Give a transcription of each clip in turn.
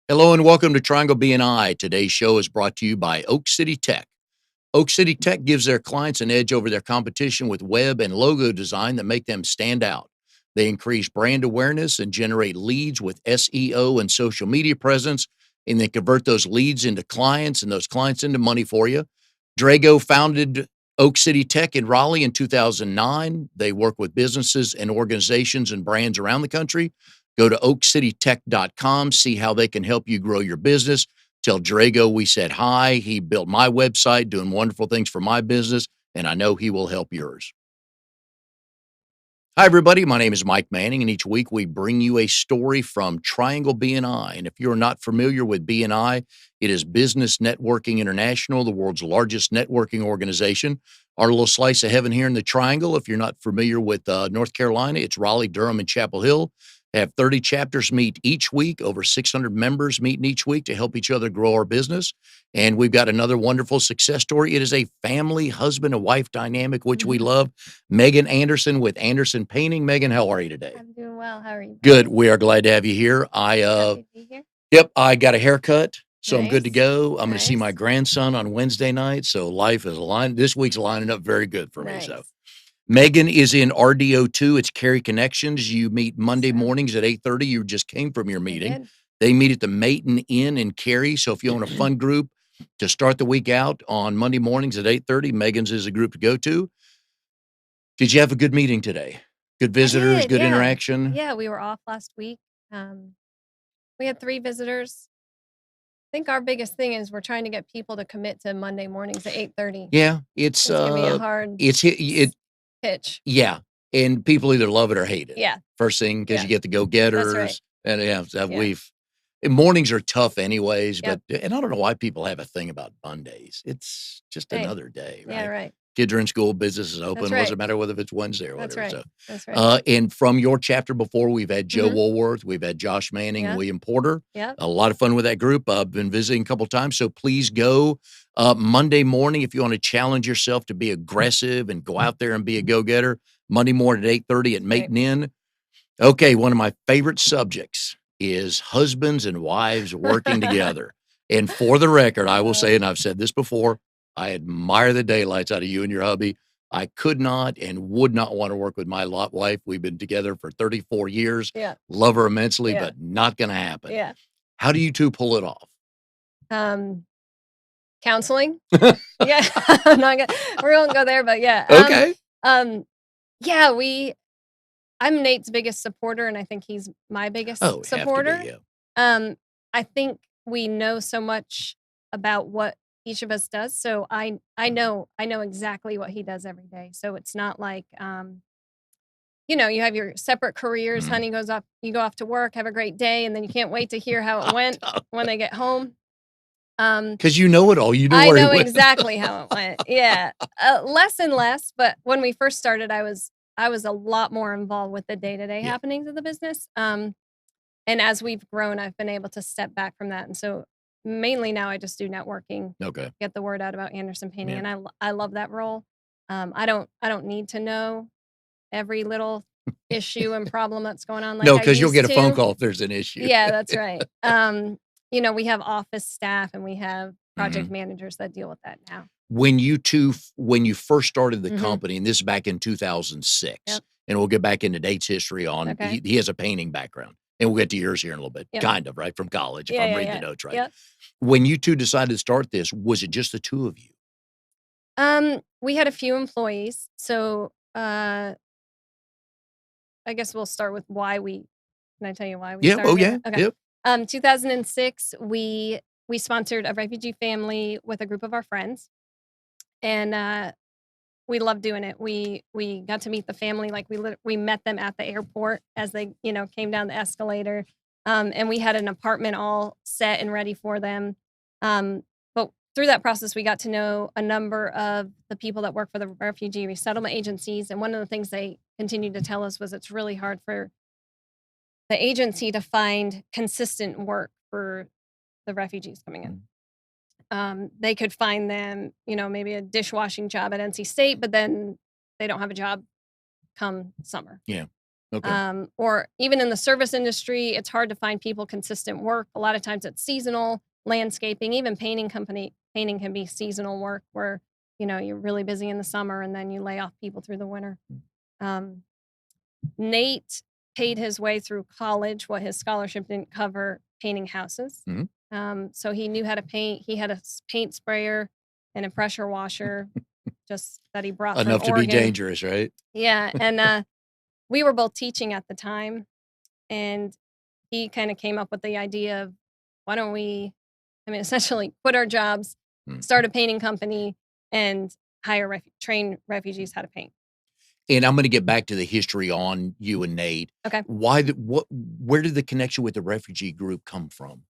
Hello and welcome to Triangle BNI. Today's show is brought to you by Oak City Tech. Oak City Tech gives their clients an edge over their competition with web and logo design that make them stand out. They increase brand awareness and generate leads with SEO and social media presence, and then convert those leads into clients and those clients into money for you. Drago founded Oak City Tech in Raleigh in 2009. They work with businesses and organizations and brands around the country. Go to oakcitytech.com, see how they can help you grow your business. Tell Drago we said hi. He built my website, doing wonderful things for my business, and I know he will help yours. Hi, everybody. My name is Mike Manning, and each week we bring you a story from Triangle BNI. And if you're not familiar with BNI, it is Business Networking International, the world's largest networking organization. Our little slice of heaven here in the Triangle. If you're not familiar with North Carolina, it's Raleigh, Durham, and Chapel Hill. They have 30 chapters meet each week, over 600 members meeting each week to help each other grow our business. And we've got another wonderful success story. It is a family husband and wife dynamic, which we love. Megan Anderson with Anderson Painting. Megan, how are you today? I'm doing well. How are you? Good. We are glad to have you here. Happy to be here. Yep, I got a haircut, so I'm good to Nice. go. I'm going to see my Nice. grandson on Wednesday night, so life is aligned. This week's lining up very good for me. So Nice. Megan is in RDO2. It's Carry Connections. You meet Monday Sir. mornings at 8:30. You just came from your I meeting. did. They meet at the Maton Inn in Cary. So if you own a fun group to start the week out on Monday mornings at 8:30, Megan's is a group to go to. Did you have a good meeting today? Good visitors, did, good yeah. interaction? Yeah, we were off last week. We had 3 visitors. I think our biggest thing is we're trying to get people to commit to Monday mornings at 8:30. Yeah, it's It's gonna be a hard it pitch. yeah, and people either love it or hate it. Yeah. First thing, because you Yeah. get the That's go-getters, right. and yeah, so Yeah. and mornings are tough anyways, Yep. but and I don't know why people have a thing about Mondays. It's just Hey. another day, Yeah, right? right. Kids are in school, business is open. That's It doesn't right. matter whether it's Wednesday or That's whatever. right. So, That's right. and from your chapter before, we've had Joe Mhm. Woolworth, we've had Josh Manning, and Yeah. William Porter. Yep. A lot of fun with that group. I've been visiting a couple times, so please go Monday morning if you want to challenge yourself to be aggressive and go out there and be a go-getter. Monday morning at 8:30 at Right. Maton Inn. Okay, one of my favorite subjects is husbands and wives working together. And for the record, I will say, and I've said this before, I admire the daylights out of you and your hubby. I could not and would not want to work with my lot wife. We've been together for 34 years. Yeah. Love her immensely, Yeah. but not going to happen. Yeah. How do you two pull it off? Counseling? Yeah. We won't go there, but yeah. Okay. Yeah, I'm Nate's biggest supporter, and I think he's my biggest Oh, have to supporter. be, yeah. I think we know so much about what each of us does, so I know exactly what he does every day. So it's not like, you have your separate careers. Mhm. Honey goes off, you go off to work, have a great day, and then you can't wait to hear how it went when they get home. Because you know it all. You know I where he know went. exactly how it went. Yeah, less and less. But when we first started, I was a lot more involved with the day-to-day Yeah. happenings of the business. And as we've grown, I've been able to step back from that. And so mainly now I just do networking, Okay. get the word out about Anderson Painting, Yeah. and I love that role. I don't need to know every little issue and problem that's going on like No, I because you'll used get a phone to. call if there's an issue. Yeah, that's right. We have office staff and we have project Mhm. managers that deal with that now. When you first started the Mhm. company, and this is back in 2006, Yep. and we'll get back into Date's history on Okay. he has a painting background, and we'll get to yours here in a little bit, Yep. kind of, right, from college, if Yeah, I'm yeah, reading yeah. the notes right. Yep. When you 2 decided to start this, was it just the 2 of you? We had a few employees, so I guess we'll start with why we. Can I tell you why we Yeah, oh, started yeah, it? Okay. yep. 2006, we sponsored a refugee family with a group of our friends, and we loved doing it. We got to meet the family, like we met them at the airport as they came down the escalator, and we had an apartment all set and ready for them. But through that process, we got to know a number of the people that work for the refugee resettlement agencies, and one of the things they continued to tell us was it's really hard for the agency to find consistent work for the refugees coming in. They could find them, maybe a dishwashing job at NC State, but then they don't have a job come summer. Yeah. Okay. Or even in the service industry, it's hard to find people consistent work. A lot of times it's seasonal, landscaping, even painting can be seasonal work where, you're really busy in the summer and then you lay off people through the winter. Um, Nate paid his way through college, what his scholarship didn't cover, painting houses. Mhm. So he knew how to paint. He had a paint sprayer and a pressure washer just that he brought from Enough to be Oregon. dangerous, right? Yeah, and we were both teaching at the time, and he kind of came up with the idea of why don't we, essentially quit our jobs, Mm. start a painting company, and train refugees how to paint. And I'm gonna get back to the history on you and Nate. Okay. Where did the connection with the refugee group come from?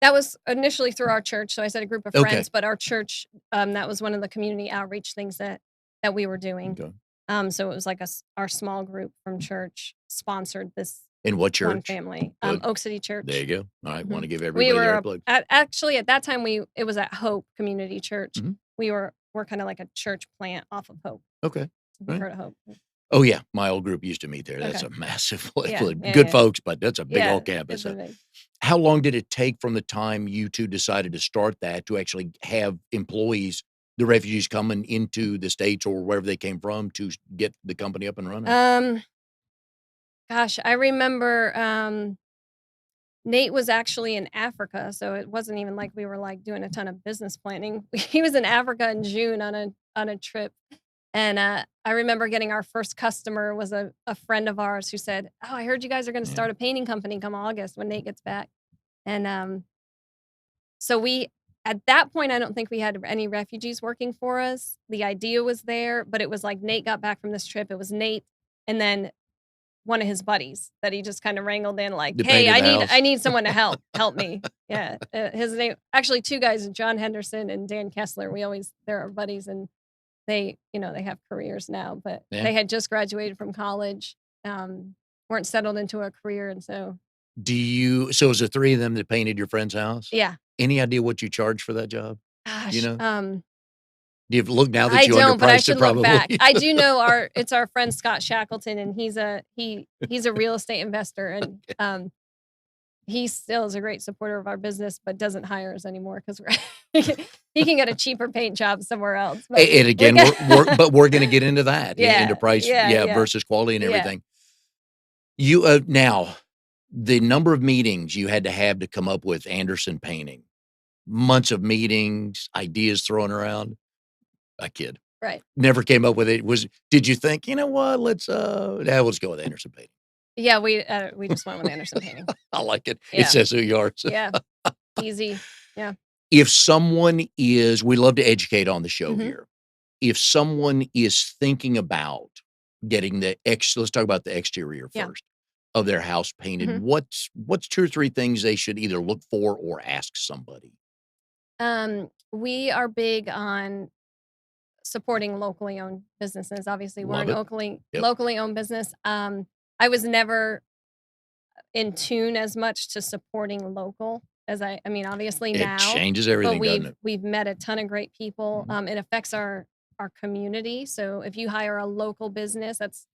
That was initially through our church. So I said a group of Okay. friends, but our church, that was one of the community outreach things that we were doing. Okay. So it was like our small group from church sponsored this And what one church? family, Good. Oak City There Church. you go. All right, Mhm. wanna give We everybody the were right plug. actually, at that time, it was at Hope Community Church. Mhm. We're kinda like a church plant off of Hope. Okay. Have you Right. heard of Hope? Oh, yeah, my old group used to meet there. That's Okay. a massive Yeah, yeah, good yeah. folks, but that's a big Yeah, old campus. it's a big. How long did it take from the time you 2 decided to start that to actually have employees, the refugees coming into the States or wherever they came from to get the company up and running? Um, Gosh, I remember, Nate was actually in Africa, so it wasn't even like we were, like, doing a ton of business planning. He was in Africa in June on a trip, and, I remember getting our first customer was a friend of ours who said, "Oh, I heard you guys are gonna Yeah. start a painting company come August when Nate gets back." And, so we at that point, I don't think we had any refugees working for us. The idea was there, but it was like Nate got back from this trip, it was Nate and then one of his buddies that he just kinda wrangled in like, To "Hey, painted the I house? need someone to help me." Yeah, his name actually 2 guys, John Henderson and Dan Kessler, they're our buddies, and they have careers now, but Yeah. they had just graduated from college, weren't settled into a career, and so So it was the 3 of them that painted your friend's house? yeah. Any idea what you charged for that job? Do you Gosh, know? Do you look now that I you don't, but I underpriced it should look back. probably? I do know it's our friend Scott Shackleton, and he's a real estate investor, and, he still is a great supporter of our business, but doesn't hire us anymore because he can get a cheaper paint job somewhere else, but And we again, got we're gonna get into that, into Yeah, price, yeah, yeah, yeah, versus quality and yeah. everything. Now, the number of meetings you had to have to come up with Anderson painting, months of meetings, ideas thrown around. I kid. Right. Never came up with it. Did you think, "You know what? Let's go with Anderson painting." Yeah, we just went with Anderson painting. I like it. It Yeah, says who you are. yeah, easy. Yeah. If someone is we love to educate on the show Mhm. here. If someone is thinking about getting let's talk about the exterior Yeah. first of their house painted, Mhm. what's 2 or 3 things they should either look for or ask somebody? We are big on supporting locally owned businesses. Obviously, we're Love an it. locally Yep. locally owned business. I was never in tune as much to supporting local as obviously It now, changes but everything, doesn't we've it? we've met a ton of great people. Mhm. It affects our community. So if you hire a local business, that's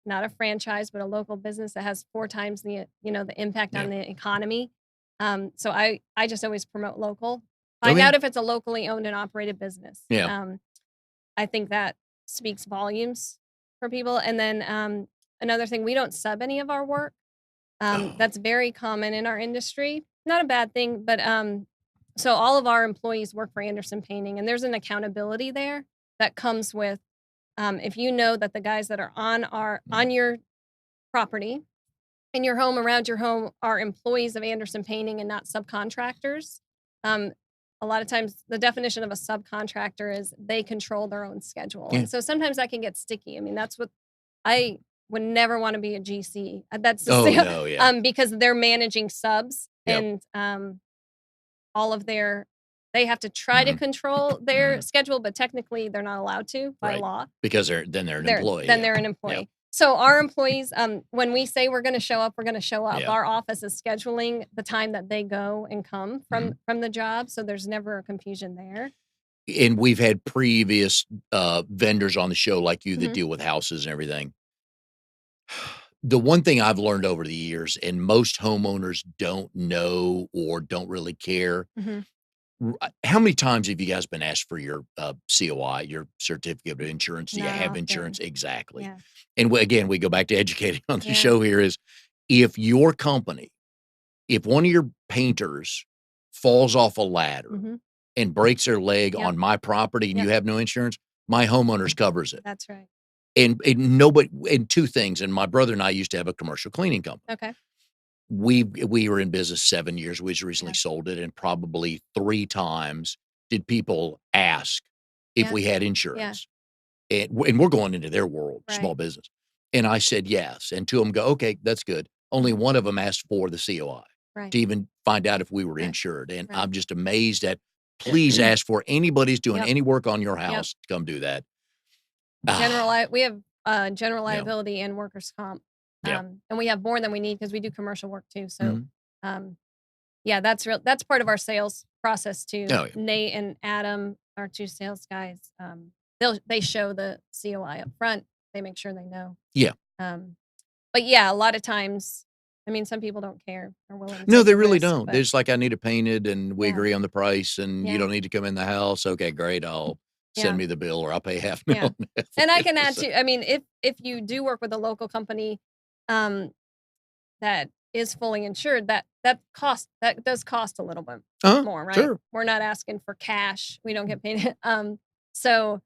not a franchise, but a local business that has 4 times the impact Yeah. on the economy. So I just always promote local. Find Okay. out if it's a locally owned and operated business. Yeah. I think that speaks volumes for people. And then another thing, we don't sub any of our work. Oh, That's very common in our industry. Not a bad thing, but so all of our employees work for Anderson Painting, and there's an accountability there that comes with if you know that the guys that are mm, on your property, in your home, around your home, are employees of Anderson Painting and not subcontractors. Um, a lot of times, the definition of a subcontractor is they control their own schedule, yeah. and so sometimes that can get sticky. That's what I would never want to be a GC. That's the Oh, same, no, yeah. because they're managing subs Yep. and all of they have to try to Mhm. control their Mhm. schedule, but technically they're not allowed to by Right. law. Because they're an employee, Then yeah. they're an Yep. employee. So our employees, when we say we're gonna show up, we're gonna show up. Yeah. Our office is scheduling the time that they go and come Mhm. from the job, so there's never a confusion there. And we've had previous, vendors on the show like you that Mhm. deal with houses and everything. The one thing I've learned over the years, and most homeowners don't know or don't really care, Mhm. how many times have you guys been asked for your, COI, your certificate of insurance? Do you Not have insurance? often. Exactly. Yeah. And again, we go back to educating on the Yeah. show here is if your company, if one of your painters falls off a ladder Mhm. and breaks their leg Yep. on my property and you Yep. have no insurance, my homeowners covers it. That's right. And nobody, and 2 things, and my brother and I used to have a commercial cleaning company. Okay. We were in business 7 years. We just recently Yeah. sold it, and probably 3 times did people ask if Yeah. we had Yeah. insurance, and we're going into their world, Right. small business, and I said, "Yes," and 2 of them go, "Okay, that's good." Only Mhm. one of them asked for the COI Right. to even find out if we were Right. insured, and Right. I'm just amazed at please ask for anybody's doing Yep. any work on your Yep. house to come do that. General Ah, we have, general yeah, liability and workers' comp, yeah, and we have more than we need because we do commercial work too, so, mhm. um, yeah, that's part of our sales process too. Oh, yeah, Nate and Adam, our 2 sales guys, they show the COI up front, they make sure they know, yeah. um, but yeah, a lot of times, I mean, some people don't care, are willing to No, take they the really risk, don't. They're but just like, "I need it painted, and we yeah, agree on the price, and you yeah, don't need to come in the house." "Okay, great. I'll send yeah. me the bill, or I'll pay half Yeah. mil if And I we can add decide." to I mean, if you do work with a local company, um, that is fully insured, that does cost a little bit Uh-huh, more, right? sure. We're not asking for cash. We don't get paid. So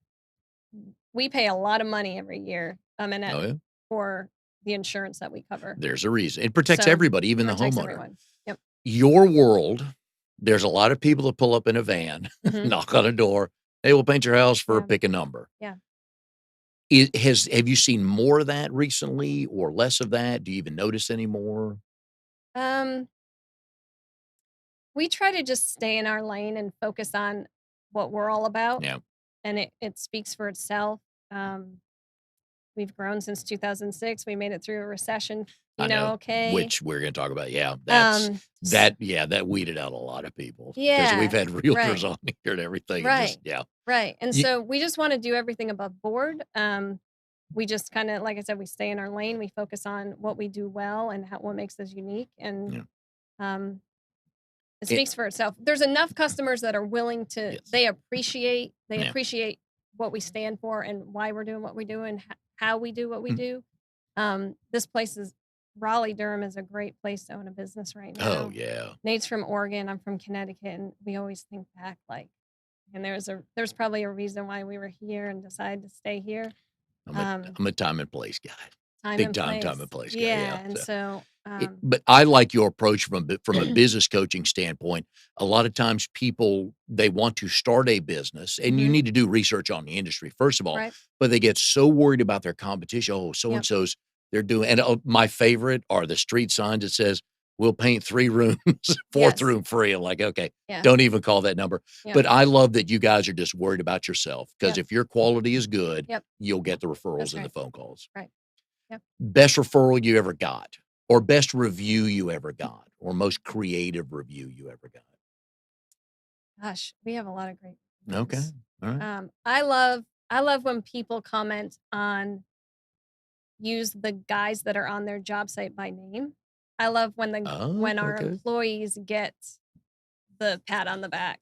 we pay a lot of money every year, and that Oh, yeah. for the insurance that we cover. There's a reason. It protects So everybody, even the protects homeowner. everyone. Yep. Your world, there's a lot of people that pull up in a van, Mhm. knock on a door, "Hey, we'll paint your house for Yeah. pick a number." Yeah. Have you seen more of that recently or less of that? Do you even notice any more? Um, we try to just stay in our lane and focus on what we're all about, Yeah. and it speaks for itself. Um, we've grown since 2006. We made it through a recession, I know, okay. which we're gonna talk about. Yeah, S that weeded out a lot of people because 'cause we've yeah, had realtors right, on here and everything and just right, yeah. right, and Ye so we just wanna do everything above board. We just kinda like I said, we stay in our lane, we focus on what we do well and what makes us unique, and, yeah. um, it It speaks for itself. There's enough customers that are willing to yes. they Yeah. appreciate what we stand for and why we're doing what we do and how we do what we Mm. do. This place is Raleigh, Durham is a great place to own a business right Oh, now. yeah. Nate's from Oregon, I'm from Connecticut, and we always think back, like and there's probably a reason why we were here and decided to stay here. I'm a Um, I'm a time and place guy. time Big and time place. and place guy, yeah, Yeah, and so so, but I like your approach from a business coaching standpoint. A lot of times people, they want to start a business, and you Mhm, need to do research on the industry, first of all, right? but they get so worried about their competition. "Oh, so and Yep, so's they're doing," and, my favorite are the street signs that says, "We'll paint 3 rooms, 4th yes, room free." I'm like, "Okay, yeah, don't even call that number." yep, But I love that you guys are just worried about yourself because yep, if your quality is good, yep, you'll get the referrals that's and the right, phone calls. right, yep. Best referral you ever got, or best review you ever got, or most creative review you ever got? Gosh, we have a lot of great Okay, reviews. alright. I love when people comment on use the guys that are on their job site by name. I love Oh, when our okay. employees get the pat on the back,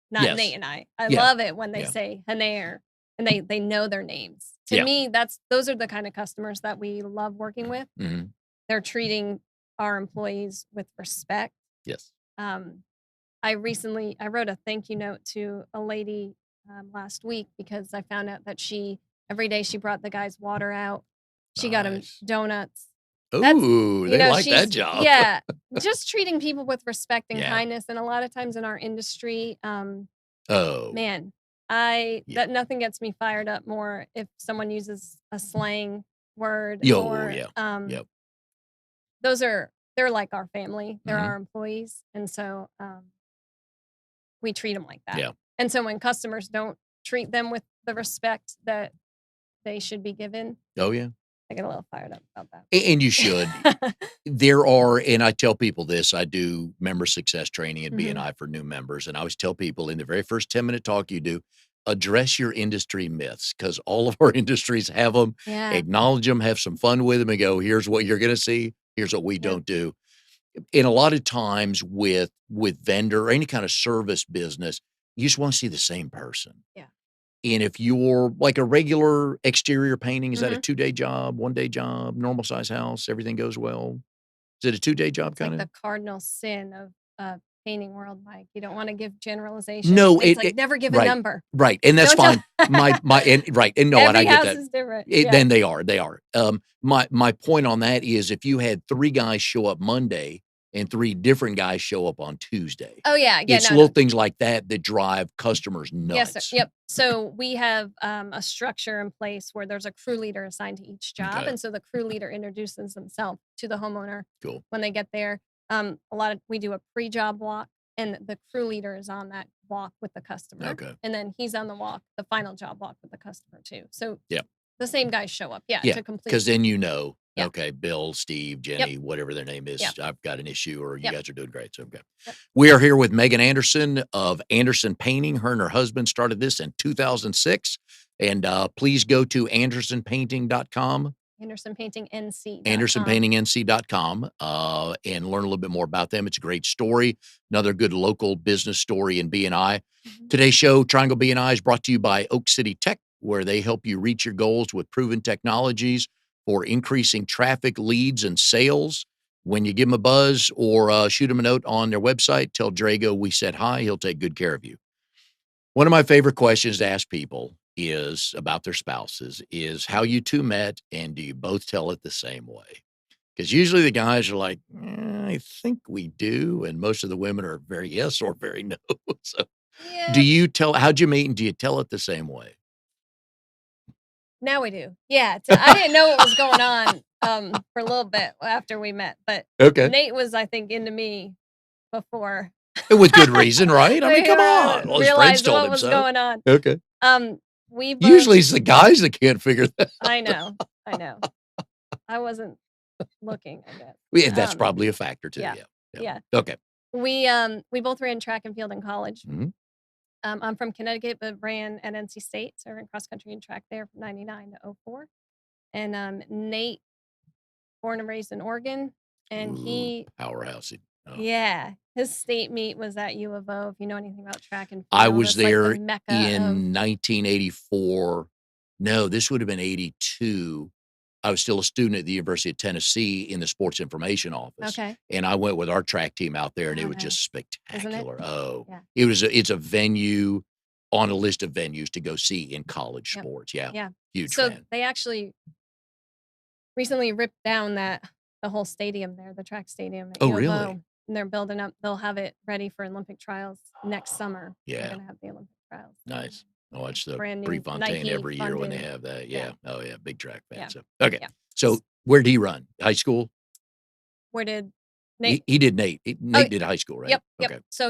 not Nate Yes. and I. I Yeah, love it when they yeah, say Hanair and they know their names. To yeah. me, those are the kind of customers that we love working with. Mhm. They're treating our employees with respect. Yes. Um, I wrote a thank you note to a lady, last week because I found out that every day she brought the guys water out. She got them Nice. donuts. That's Ooh, they like that she's job. yeah, just treating people with respect and Yeah. kindness, and a lot of times in our industry, Oh, man, I yeah. that nothing gets me fired up more if someone uses a slang word Yo, or, yeah. Yep. they're like our family. They're Mhm. our employees, and so, we treat them like that. Yeah. And so when customers don't treat them with the respect that they should be given, Oh, yeah. I get a little fired up about And you should. that. There are, and I tell people this, I do member success training at Mhm. BNI for new members, and I always tell people in the very first 10-minute talk you do, address your industry myths because all of our industries have them. Yeah. Acknowledge them, have some fun with them, and go, here's what you're going to see. Here's what we Yep. don't do. And a lot of times with vendor or any kind of service business, you just want to see the same person. Yeah. And if you're like a regular exterior painting, is that a Mhm. 2-day job, 1-day job, normal size house, everything goes well? Is it a 2-day job It's like kinda? the cardinal sin of, painting world, Mike. You don't wanna give generalizations. No, Nate's like, it "Never give a right, number. right, and that's Don't tell." fine. My and right, and no, and I Every get house that. is different. Yeah. Then they are. My point on that is if you had 3 guys show up Monday and 3 different guys show up on Tuesday, Oh, yeah. Yeah, it's no, little no. things like that that drive customers Yes, sir. nuts. Yep. So we have a structure in place where there's a crew leader assigned to each job, Okay, and so the crew leader introduces themselves to the homeowner cool. when they get there. We do a pre-job walk, and the crew leader is on that walk with the customer, Okay. and then he's on the final job walk with the customer too. So Yeah. the same guys show up, yeah, Yeah, to complete. because then you know, Yeah. okay, Bill, Steve, Yep. Jenny, whatever their name is, Yep. I've got an issue or you Yep. guys are doing great. So, okay. Yep. We are here with Megan Anderson of Anderson Painting. Her and her husband started this in 2006. And please go to andersonpainting.com, AndersonPaintingNC.com. andersonpaintingnc.com, and learn a little bit more about them. It's a great story. Another good local business story in BNI. Mhm. Today's show, Triangle BNI, is brought to you by Oak City Tech, where they help you reach your goals with proven technologies for increasing traffic, leads, and sales. When you give them a buzz or shoot them a note on their website, tell Drago we said hi. He'll take good care of you. One of my favorite questions to ask people is about their spouses is how you two met and do you both tell it the same way? Because usually the guys are like, I think we do. And most of the women are very yes or very no. So do Yeah. you tell, how'd you meet and do you tell it the same way? Now we do. Yeah, I didn't know what was going on, for a little bit after we met, but Okay. Nate was, I think, into me before And with good reason, right? I mean, we come on. Well, his friends realized told what him was so. going on. Okay. Um, we both Usually it's the guys that can't figure that. I know, I know. I wasn't looking, I guess. Yeah, that's probably a factor too. Yeah, Yeah. Yeah. yeah. Okay. We both ran track and field in college. Mhm. I'm from Connecticut, but ran at NC State, so I ran cross country and track there from '99 to '04. And, Nate, born and raised in Oregon, and Ooh, powerhouse. Oh. yeah, his state meet was at U of O, if you know anything about track and I field, was it's like the there mecca of. in 1984. No, this would have been 82. I was still a student at the University of Tennessee in the sports information office, Okay. and I went with our track team out there, and it Oh, was just nice. Isn't it? spectacular. Oh, Yeah. it's a venue on a list of venues to go see in college Yep. sports. Yeah, Yeah. huge So fan. they actually recently ripped down the whole stadium there, the track stadium at Oh, U of really? O, and they'll have it ready for Olympic trials next summer. They're Yeah, gonna have the Olympic trials. nice. I Yeah. watch the Brand new Prefontaine Nike every year when they funded. have that. Yeah. Yeah. Oh, yeah, big track fan. Yeah. So, okay. Yeah. So, where did he run? High school? Where did Nate He did Nate. Oh, Nate did high school, right? yep, yep. Okay. So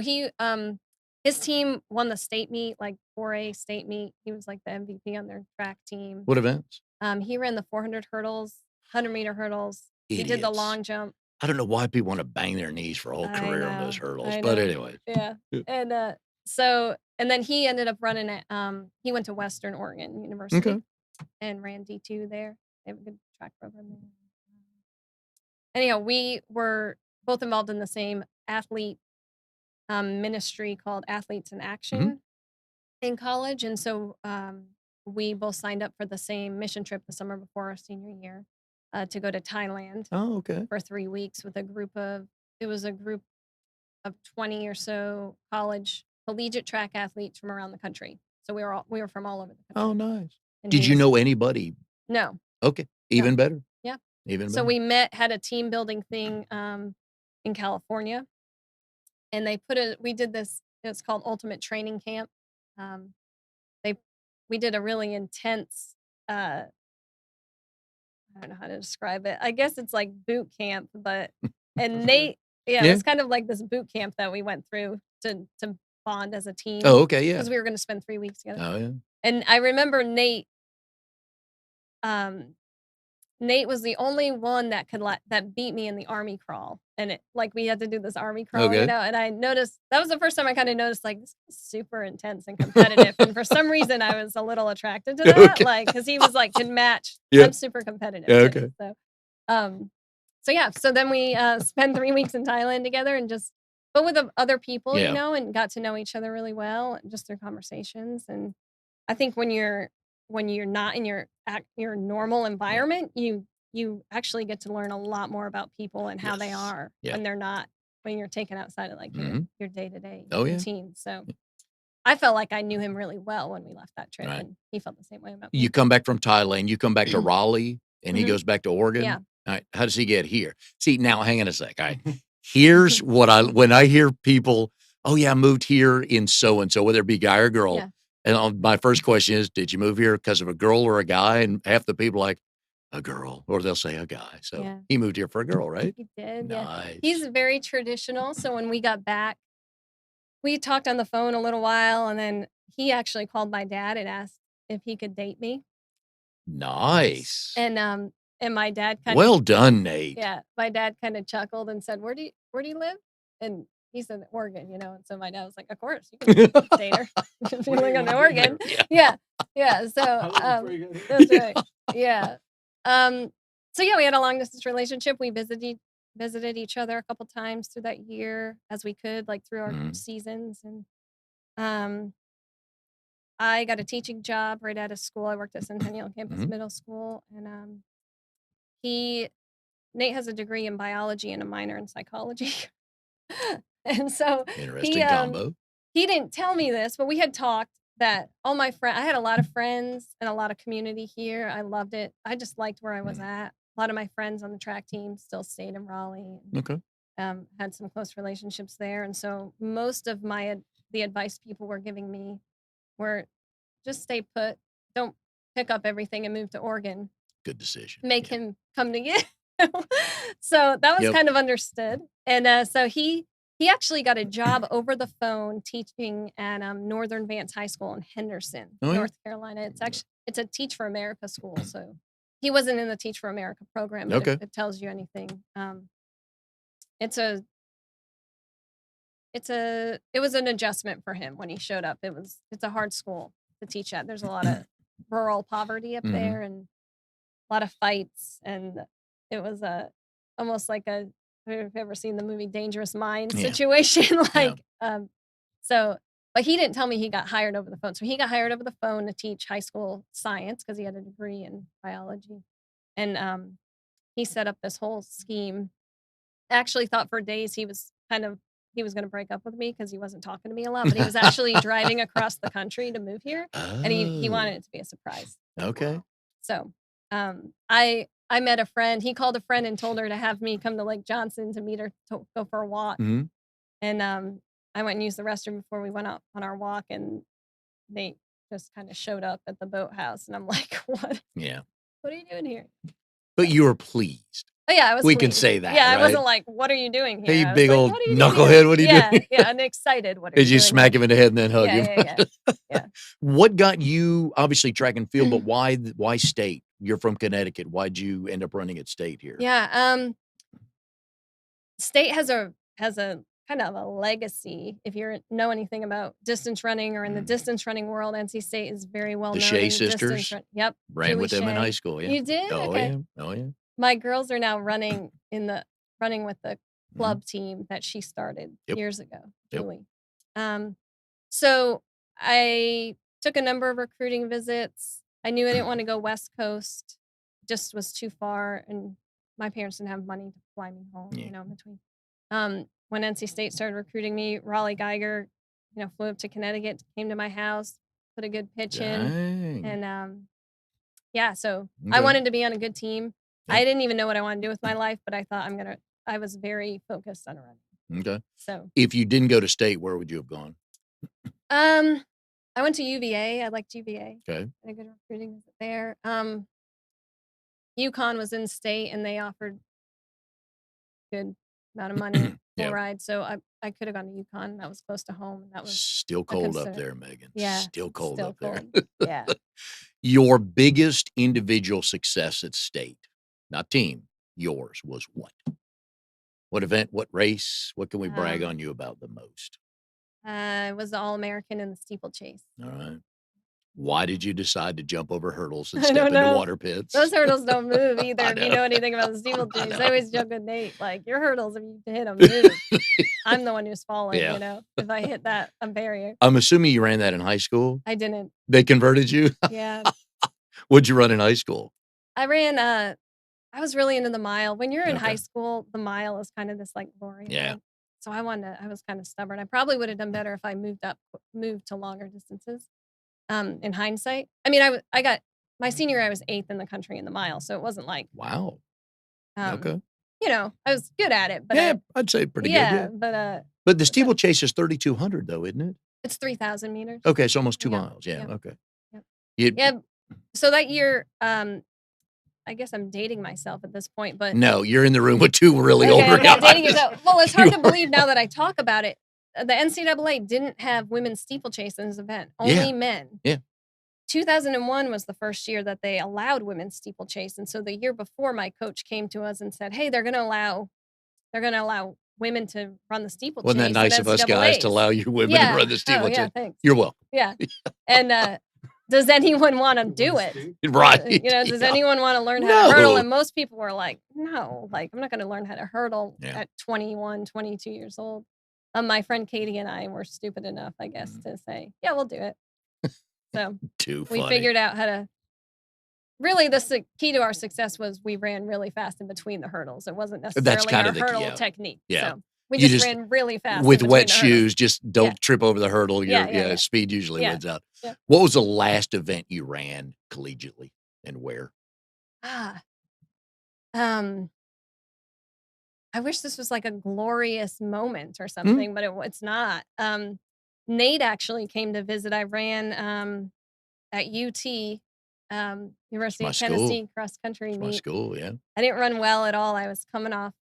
his team won the state meet, like 4A state meet. He was like the MVP on their track team. What events? He ran the 400 hurdles, 100-meter hurdles. He did the Idiots. long jump. I don't know why people wanna bang their knees for a whole I career on those know, hurdles, I but know. anyway. Yeah. Yeah. And, and then he ended up running at, he went to Western Oregon University Okay. and ran D2 there. They have a good track program there. Anyhow, we were both involved in the same athlete, ministry called Athletes in Mhm. Action in college, and so, we both signed up for the same mission trip the summer before our senior year, to go to Thailand Oh, okay. for 3 weeks with it was a group of 20 or so college collegiate track athletes from around the country. So we were from all over the Oh, country, nice. and he Did you was know anybody? no, Okay. no, Even better. yeah. Even So better. had a team building thing, in California, and we did this, it's called Ultimate Training Camp. Um, they we did a really intense, uh I don't know how to describe it. I guess it's like boot camp, but and Nate yeah, it Yeah. was kind of like this boot camp that we went through to bond as a team Oh, okay, yeah. because we were gonna spend 3 weeks together. Oh, yeah. And I remember Nate, um, Nate was the only one that could that beat me in the army crawl, and we had to do this army crawl, Okay. and I noticed that was the first time I kind of noticed like this is super intense and competitive, and for some reason I was a little attracted to that, Okay. like because he was like could match. Yeah. I'm super competitive too, Okay. um, so yeah, so then we spent 3 weeks in Thailand together and just but with other people, Yeah. and got to know each other really well just through conversations. And I think when you're not in your normal environment, you actually get to learn a lot more about people and how they Yes. are Yeah. when you're taken outside of like Mhm. your day-to-day Oh, yeah. routine. So I felt like I knew him really well when we left that trip, Right. and he felt the same way about You me. come back from Thailand, you come back to Raleigh, and he Mhm. goes back to Yeah. Oregon? Alright, how does he get here? See, now hang on a sec, alright. Here's what when I hear people, "Oh, yeah, I moved here in so and so," whether it be guy or girl, Yeah. and, my first question is, "Did you move here because of a girl or a guy?" And half the people are like, "A girl," or they'll say, "A guy." So, Yeah. he moved here for a girl, right? He did, yeah. He's Nice. very traditional, so when we got back, we talked on the phone a little while, and then he actually called my dad and asked if he could date me. Nice. And my dad kinda Well done, Nate. yeah, my dad kinda chuckled and said, "Where do you live?" And he said, "Oregon," and so my dad was like, "Of course, you can date her if you live in Oregon." Yeah. Yeah, yeah, so, that's right. Yeah. So yeah, we had a long distance relationship. We visited each other a couple times through that year as we could, like, through our Mhm. seasons, and, um, I got a teaching job right out of school. I worked at Centennial Campus Mhm. Middle School, and, he Nate has a degree in biology and a minor in psychology. And so he, Interesting um combo. he didn't tell me this, but we had talked that all my friend I had a lot of friends and a lot of community here. I loved it. I just liked where I was Mhm. at. A lot of my friends on the track team still stayed in Raleigh, and, Okay. had some close relationships there. And so most of the advice people were giving me were just stay put, don't pick up everything and move to Oregon. Good decision. Make Yeah. him come to you. So that was Yep. kind of understood. And so he actually got a job over the phone teaching at Northern Vance High School in Henderson, Oh, yeah? North Carolina. It's a Teach for America school. So he wasn't in the Teach for America program, but if Okay. it tells you anything, it's a it was an adjustment for him when he showed up. It's a hard school to teach at. There's a lot of rural poverty up Mhm. there, and a lot of fights, and it was almost like if you've ever seen the movie Dangerous Minds Yeah. situation, Yeah. so but he didn't tell me he got hired over the phone. So he got hired over the phone to teach high school science because he had a degree in biology, and he set up this whole scheme. I actually thought for days he was gonna break up with me because he wasn't talking to me a lot, but he was actually driving across the country to move here, and he wanted Oh, it to be a surprise. okay. So, I met a friend. He called a friend and told her to have me come to Lake Johnson to meet her to go for a walk. Mhm. And I went and used the restroom before we went out on our walk, and they just kind of showed up at the boathouse, and I'm like, "What? Yeah. What are you doing here?" But So, you were pleased. oh yeah, I was We can pleased. say Yeah, that, I right? wasn't like, "What are you doing here?" "Hey, I was big like, old "What are you doing here?" knucklehead, what are you Yeah, doing?" yeah, and excited. What are Did you you doing smack here? him in the head and then hug Yeah, him? yeah, yeah, yeah. What got you obviously track and field, but why state? You're from Connecticut. Why'd you end up running at state here? Yeah, state has a kind of a legacy. If you know anything about distance running or in the Mm. distance running world, NC State is very well The known Shea in the distance sisters, run. Yep, ran Julie with them in high Shea. school, yeah. You did? Oh, Okay. yeah. Oh, yeah. My girls are now running with the Mhm. club team that she started Yep. years ago, Yep. Julie. Um, so I took a number of recruiting visits. I knew I didn't want to go West Coast, just was too far, and my parents didn't have money to fly me home, Yeah. in between. When NC State started recruiting me, Raleigh Geiger, flew up to Connecticut, came to my house, put a good pitch in, Dang. and yeah, so I Okay. wanted to be on a good team. Yeah. I didn't even know what I wanted to do with my life, but I thought I was very focused on running. Okay. So, If you didn't go to state, where would you have gone? um, I went to UVA. I liked UVA. Okay. Had a good recruiting visit there. UConn was in state and they offered good amount of money, full Yep. ride. So I could have gone to UConn. That was close to home. And that was Still a cold up consider. there, Megan. Yeah, Still cold still up there. cold. Yeah. Your biggest individual success at state? not team, yours was what? What event, what race, what can we brag on you about the most? I was the All-American in the steeplechase. All right. Why did you decide to jump over hurdles and I step don't into know. water pits? Those hurdles don't move either. I If you know. know anything about the I steeplechase, I know. always joke with Nate, like, your hurdles, if you hit them, move. I'm the one who's falling, Yeah. you know, if I hit that a barrier. I'm assuming you ran that in high school? I didn't. They converted you? Yeah. What'd you run in high school? I ran, I was really into the mile. When you're in high Okay. school, the mile is kind of this, like, glory Yeah. event. So I was kind of stubborn. I probably would have done better if I moved to longer distances, in hindsight. I mean, I got my senior year, I was 8th in the country in the mile, so it wasn't like, Wow. um, Okay. you know, I was good at it, but Yeah, I'd say pretty good, yeah, yeah. But the so steeplechase is 3,200 though, isn't it? it's 3,000 meters. Okay, it's almost 2 Yeah, miles. Yeah, yeah, okay. yep. You Yeah, so that year, I guess I'm dating myself at this point, but No, you're in the room with 2 really okay, older I'm not dating guys. yourself. Well, it's hard You to believe now that I talk about it. The NCAA didn't have women's steeplechase in this event, Yeah. only men. Yeah. 2001 was the first year that they allowed women's steeplechase, and so the year before, my coach came to us and said, "Hey, they're gonna allow women to run the steeplechase Wasn't that at nice of us guys to NCAAs." allow you women to Yeah. run the Oh, steeplechase? yeah, thanks. You're welcome. Yeah. And, does anyone wanna do it? Right. You know, does Yeah. anyone wanna learn how to hurdle? No. And most people were like, "No, like, I'm not gonna learn how to hurdle Yeah. at 21, 22 years old." My friend Katie and I were stupid enough, I guess, to say, "Yeah, we'll do it." So, Too we funny. figured out how to really, the key to our success was we ran really fast in between the hurdles. It wasn't That's necessarily kind our of the key, hurdle yeah. technique. Yeah. So, we You just just ran really fast in with between wet the hurdles. shoes, just don't trip over the hurdle. Yeah, Your yeah, yeah. speed usually Yeah. wins out. Yep. What was the last event you ran collegiately and where? Ah, um I wish this was like a glorious moment or something, but it's not. Nate actually came to visit. I ran at UT, It's University my of school. Tennessee cross country It's my meet. school, yeah. I didn't run well at all. I was coming off.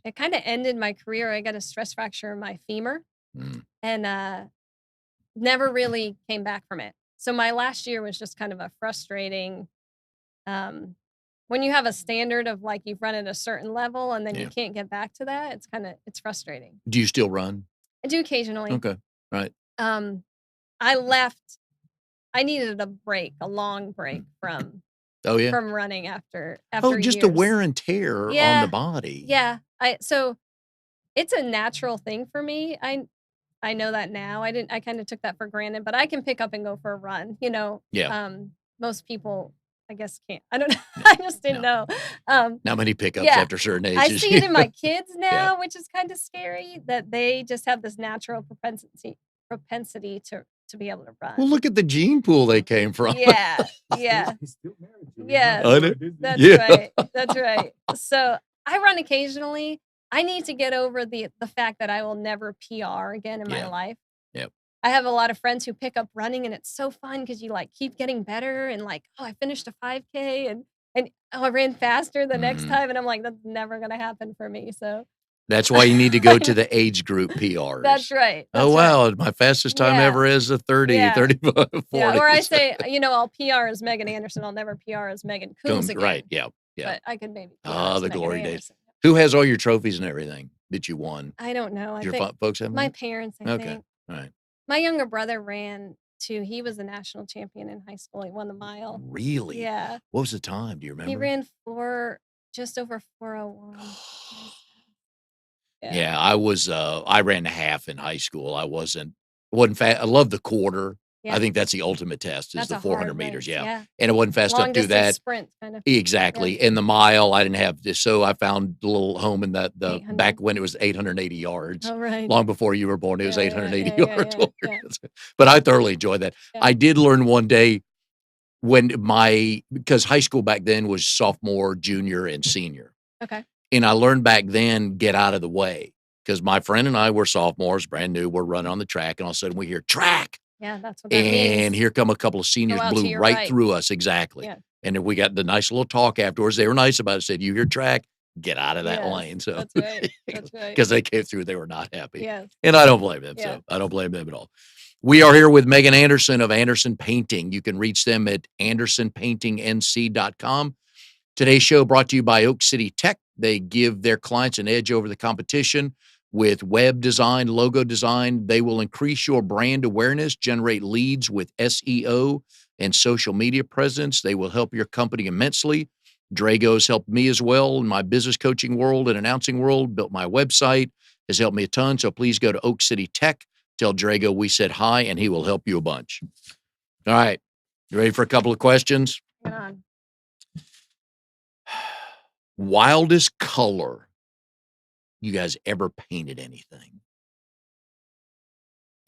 It kind of ended my career. I got a stress fracture in my femur, Mm. and never really came back from it. So my last year was just kind of a frustrating. Um, when you have a standard of like you've run at a certain level and then Yeah. you can't get back to that, it's frustrating. Do you still run? I do occasionally. Okay. Right. I left. I needed a break, a long break from Oh, yeah. running after Just the years. wear and tear on Yeah. the body. Yeah. So it's a natural thing for me. I know that now. I kind of took that for granted, but I can pick up and go for a run, you know. Yeah. Most people I guess can't. I don't know. I just didn't know. Not many pickups Yeah. after certain I ages. see it in my kids now, which is kind of scary that they just have this natural propensity to be able to run. Well, look at the gene pool they came from. Yeah. Yeah. He's still married to you. Yeah. I know. That's Yeah. right. That's right. So I run occasionally. I need to get over the fact that I will never PR again in my Yeah. life. Yep. I have a lot of friends who pick up running and it's so fun because you like keep getting better and like, oh, I finished a 5K and oh, I ran faster the next Mhm. time. And I'm like, that's never gonna happen for me. So That's why you need to go to the age group PRs. that's right. Oh, That's right. wow. My fastest time Yeah. ever is a 30, Yeah. 35, 40. Yeah. Or I say, I'll PR as Megan Anderson. I'll never PR as Megan Coombs again. Right. Yeah. Yeah. But I could maybe PR Ah, as the Megan glory days. Anderson. Who has all your trophies and everything that you won? I don't know. I Your think folks have my them? parents, I Okay. think. All right. My younger brother ran too. He was a national champion in high school. He won the mile. Really? Yeah. What was the time? Do you remember? He ran just over 4:01. Yeah, I ran a half in high school. I wasn't fast. I love the quarter. Yeah. I think that's the ultimate test is That's the a 400 hard meters. race, Yeah. yeah. And it wasn't fast Long enough to do distance that. sprint kind of. Exactly. And the mile, I didn't have this. So I found a little home in the 800. back when it was 880 yards. Oh, right. Long before you were born, it was Yeah, 880 yeah, yards. yeah. But I thoroughly enjoyed that. Yeah. I did learn one day because high school back then was sophomore, junior, and senior. Okay. And I learned back then, get out of the way. Because my friend and I were sophomores, brand new. We're running on the track, and all of a sudden we hear track. Yeah, that's what that means. And here come a couple of seniors, out to blew your right right. through us. Exactly. Yeah. And then we got the nice little talk afterwards. They were nice about it. Said, you hear track, get out of that Yes, lane. So that's right. That's right. because they came through, they were not happy. Yes. And I don't blame them. Yeah. So I don't blame them at all. We are here with Megan Anderson of Anderson Painting. You can reach them at andersonpaintingnc.com. Today's show brought to you by Oak City Tech. They give their clients an edge over the competition with web design, logo design. They will increase your brand awareness, generate leads with SEO and social media presence. They will help your company immensely. Drago's helped me as well in my business coaching world and announcing world, built my website, has helped me a ton. So please go to Oak City Tech. Tell Drago we said hi, and he will help you a bunch. All right. You ready for a couple of questions? Hang on. Wildest color you guys ever painted anything?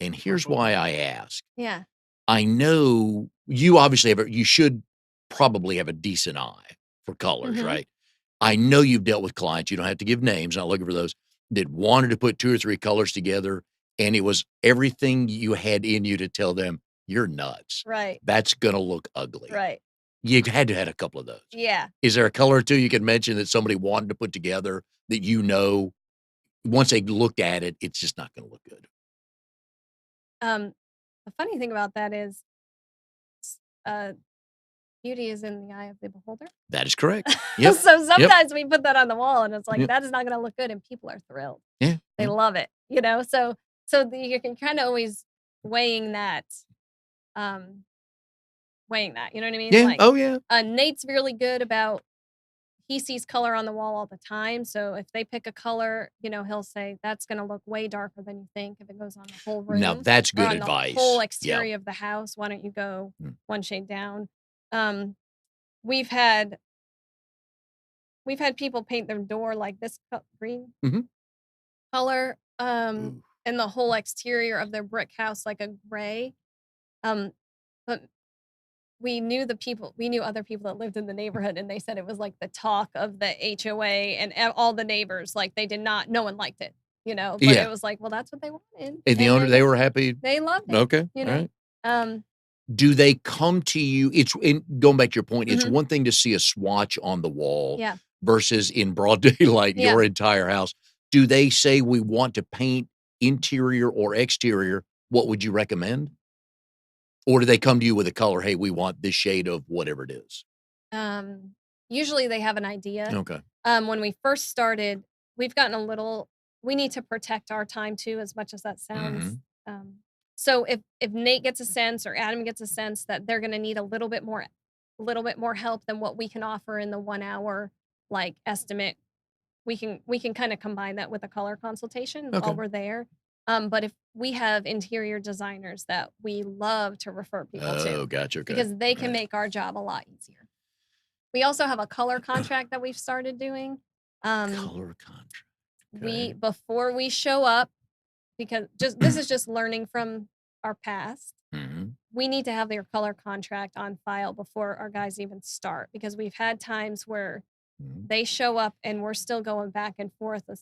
And here's why I ask. Yeah. I know you obviously you should probably have a decent eye for colors, Mhm. right? I know you've dealt with clients, you don't have to give names, not looking for those, that wanted to put 2 or 3 colors together, and it was everything you had in you to tell them, "You're nuts. Right. That's gonna look ugly." Right. You had to have a couple of those. Yeah. Is there a color or 2 you can mention that somebody wanted to put together that once they looked at it, it's just not gonna look good? The funny thing about that is, uh, beauty is in the eye of the beholder. That is correct. Yep. So Yep. sometimes we put that on the wall and it's like, Yep. that is not gonna look good, and people are thrilled. Yeah. They Yeah. love it, you can kinda always weighing that, um, you know what I mean? Yeah. Like, Oh, yeah. Nate's really good about he sees color on the wall all the time, so if they pick a color, he'll say, "That's gonna look way darker than you think if it goes on the whole Now room that's or good on the whole advice. Yeah. exterior of the house. Why don't you go Mm. one shade down?" Um, we've had people paint their door like this green Mhm. color, Ooh. and the whole exterior of their brick house like a gray, um, but we knew other people that lived in the neighborhood, and they said it was like the talk of the HOA and all the neighbors, like, no one liked it, but it Yeah. was like, well, that's what they wanted, And the and owner, they were happy? they loved it, Okay. you All know? right. Um Do they come to you going back to your point, it's Mhm. one thing to see a swatch on the wall Yeah. versus in broad daylight, Yeah. your entire house. Do they say, "We want to paint interior or exterior. What would you recommend?" Or do they come to you with a color, "Hey, we want this shade of whatever it is?" Um, Usually they have an idea. Okay. When we first started, we've gotten a little we need to protect our time too, as much as that sounds. Mhm. Um, so if Nate gets a sense or Adam gets a sense that they're gonna need a little bit more help than what we can offer in the 1 hour like estimate, we can kind of combine that with a color consultation while Okay. we're there. But if we have interior designers that we love to refer people Oh, to gotcha. Okay. because they can Right. make our job a lot easier. We also have a color contract that we've started doing. Um, Color contrast. we Okay. before we show up, because just this is just learning from our past. Mhm. We need to have their color contract on file before our guys even start, because we've had times where Mhm. they show up and we're still going back and forth of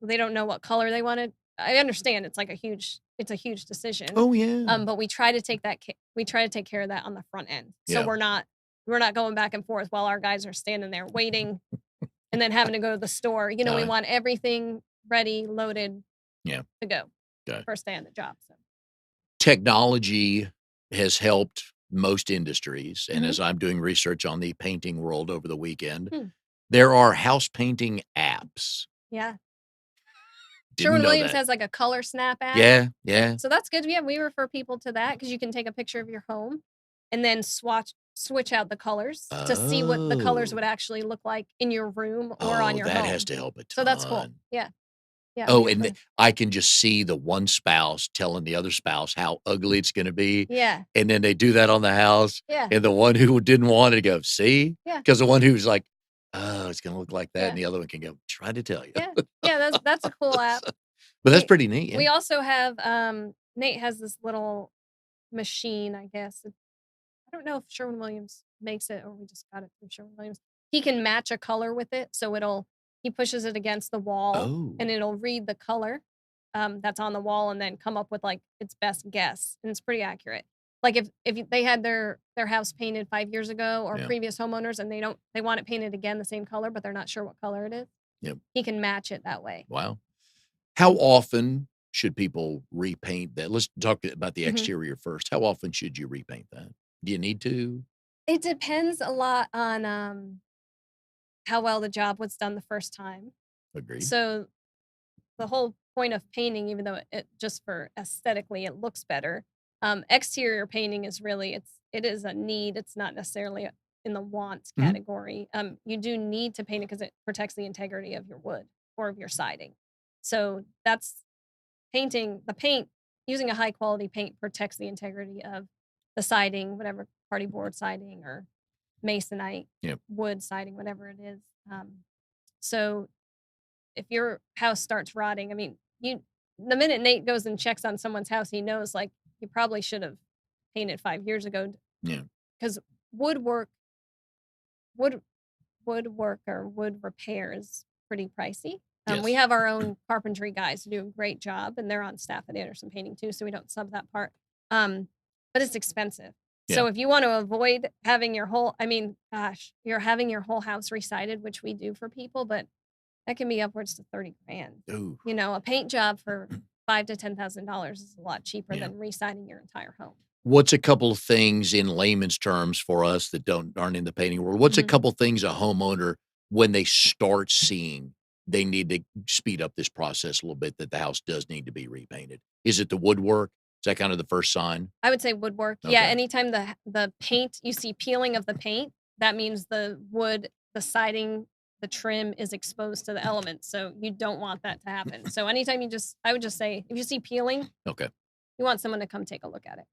they don't know what color they wanted. I understand it's a huge decision. Oh, yeah. But we try to take care of that on the front end. So Yeah. we're not going back and forth while our guys are standing there waiting and then having to go to the store. We Uh, want everything ready, loaded yeah. to go Okay. first day on the job. So Technology has helped most industries, and Mhm. as I'm doing research on the painting world over the weekend, Hmm. there are house painting apps. Yeah. Didn't know Sherwin-Williams that. has like a color snap app. Yeah, yeah. So that's good. Yeah, we refer people to that because you can take a picture of your home and then switch out the colors to see what the colors Oh. would actually look like in your room or on Oh, your that has home. to help a So that's cool. ton. Yeah. Yeah, we Oh, and refer. I can just see the one spouse telling the other spouse how ugly it's gonna be, Yeah. and then they do that on the house, Yeah. and the one who didn't want it goes, "See?" Yeah. Because the one who's like, "Oh, it's gonna look like that," and Yeah. the other one can go, "Tried to tell you." Yeah. Yeah, that's a cool app. So but that's We pretty neat, yeah. we also have Nate has this little machine, I guess. I don't know if Sherwin-Williams makes it or we just got it from Sherwin-Williams. He can match a color with it, so he pushes it against the wall Oh. and it'll read the color, that's on the wall and then come up with, like, its best guess, and it's pretty accurate. Like, if they had their house painted 5 years ago or Yeah. previous homeowners and they want it painted again the same color, but they're not sure what color it is, Yep. he can match it that way. Wow. How often should people repaint that? Let's talk about the Mhm. exterior first. How often should you repaint that? Do you need to? It depends a lot on, how well the job was done the first time. Agreed. So, the whole point of painting, even though it just for aesthetically, it looks better, exterior painting is really it is a need, it's not necessarily in the wants Mhm. category. You do need to paint it because it protects the integrity of your wood or of your siding. So, that's painting the paint using a high quality paint protects the integrity of the siding, whatever party board siding or masonite, Yep. wood siding, whatever it is. So if your house starts rotting, I mean, the minute Nate goes and checks on someone's house, he knows like you probably should have painted 5 years ago Yeah. because woodwork, wood woodwork or wood repair is pretty pricey. We Yes. have our own carpentry guys who do a great job, and they're on staff at Anderson Painting too, so we don't sub that part. But it's expensive. Yeah. So if you want to avoid having your whole, I mean, gosh, you're having your whole house resided, which we do for people, but that can be upwards to 30 grand. Ooh. You know, a paint job for five to $10,000 is a lot cheaper Yeah. than residing your entire home. What's a couple of things in layman's terms for us that aren't in the painting world? What's a Mhm. couple things a homeowner when they start seeing they need to speed up this process a little bit that the house does need to be repainted? Is it the woodwork? Is that kind of the first sign? I would say woodwork. Yeah, Okay. anytime the paint you see peeling of the paint, that means the wood, the siding, the trim is exposed to the elements. So you don't want that to happen. So anytime I would just say if you see peeling, Okay. you want someone to come take a look at it.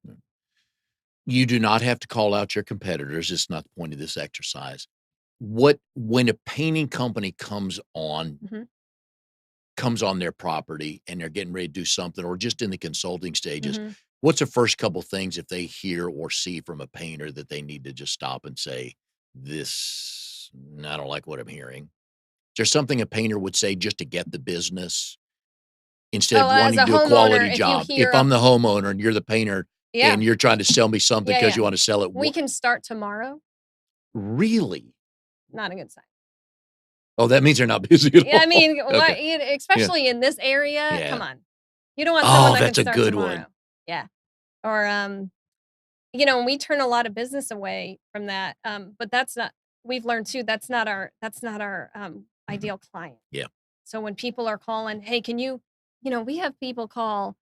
You do not have to call out your competitors. It's not the point of this exercise. When a painting company Mhm. comes on their property and they're getting ready to do something or just in the consulting stages, Mhm. what's the first couple things if they hear or see from a painter that they need to just stop and say, this, I don't like what I'm hearing? Is there something a painter would say just to get the business instead of Oh, as wanting a to do a quality homeowner, if you job? If hear I'm the homeowner and you're the painter yeah, and you're trying to sell me something yeah, because yeah. you want to sell it, We can start tomorrow. really? Not a good sign. Oh, that means they're not busy at Yeah, I all. mean, Okay. Yeah. especially in this area, come Yeah. on. You don't want someone Oh, that can that's a start good one. tomorrow. Yeah. Or, you know, and we turn a lot of business away from that, but that's not we've learned too, that's not our, ideal client. Yeah. So when people are calling, "Hey, can you know, we have people call,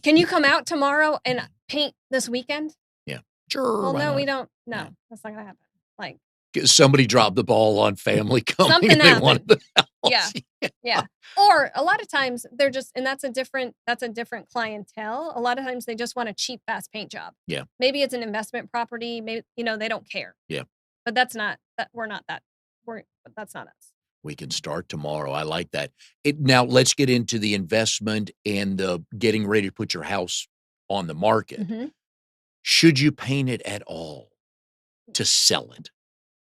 "Can you come out tomorrow and paint this weekend?" Yeah. Sure, Well, why no, we not? don't. Yeah. No, that's not gonna happen. Like, 'Cause somebody dropped the ball on family coming something and they wanted happened. the Yeah. house. Yeah. Yeah. Or a lot of times they're just and that's a different clientele. A lot of times they just want a cheap, fast paint job. Yeah. Maybe it's an investment property, maybe, you know, they don't care. Yeah. But that's not that we're not that we're that's not us. We can start tomorrow. I like that. Now let's get into the investment and the getting ready to put your house on the market. Mhm. Should you paint it at all to sell it?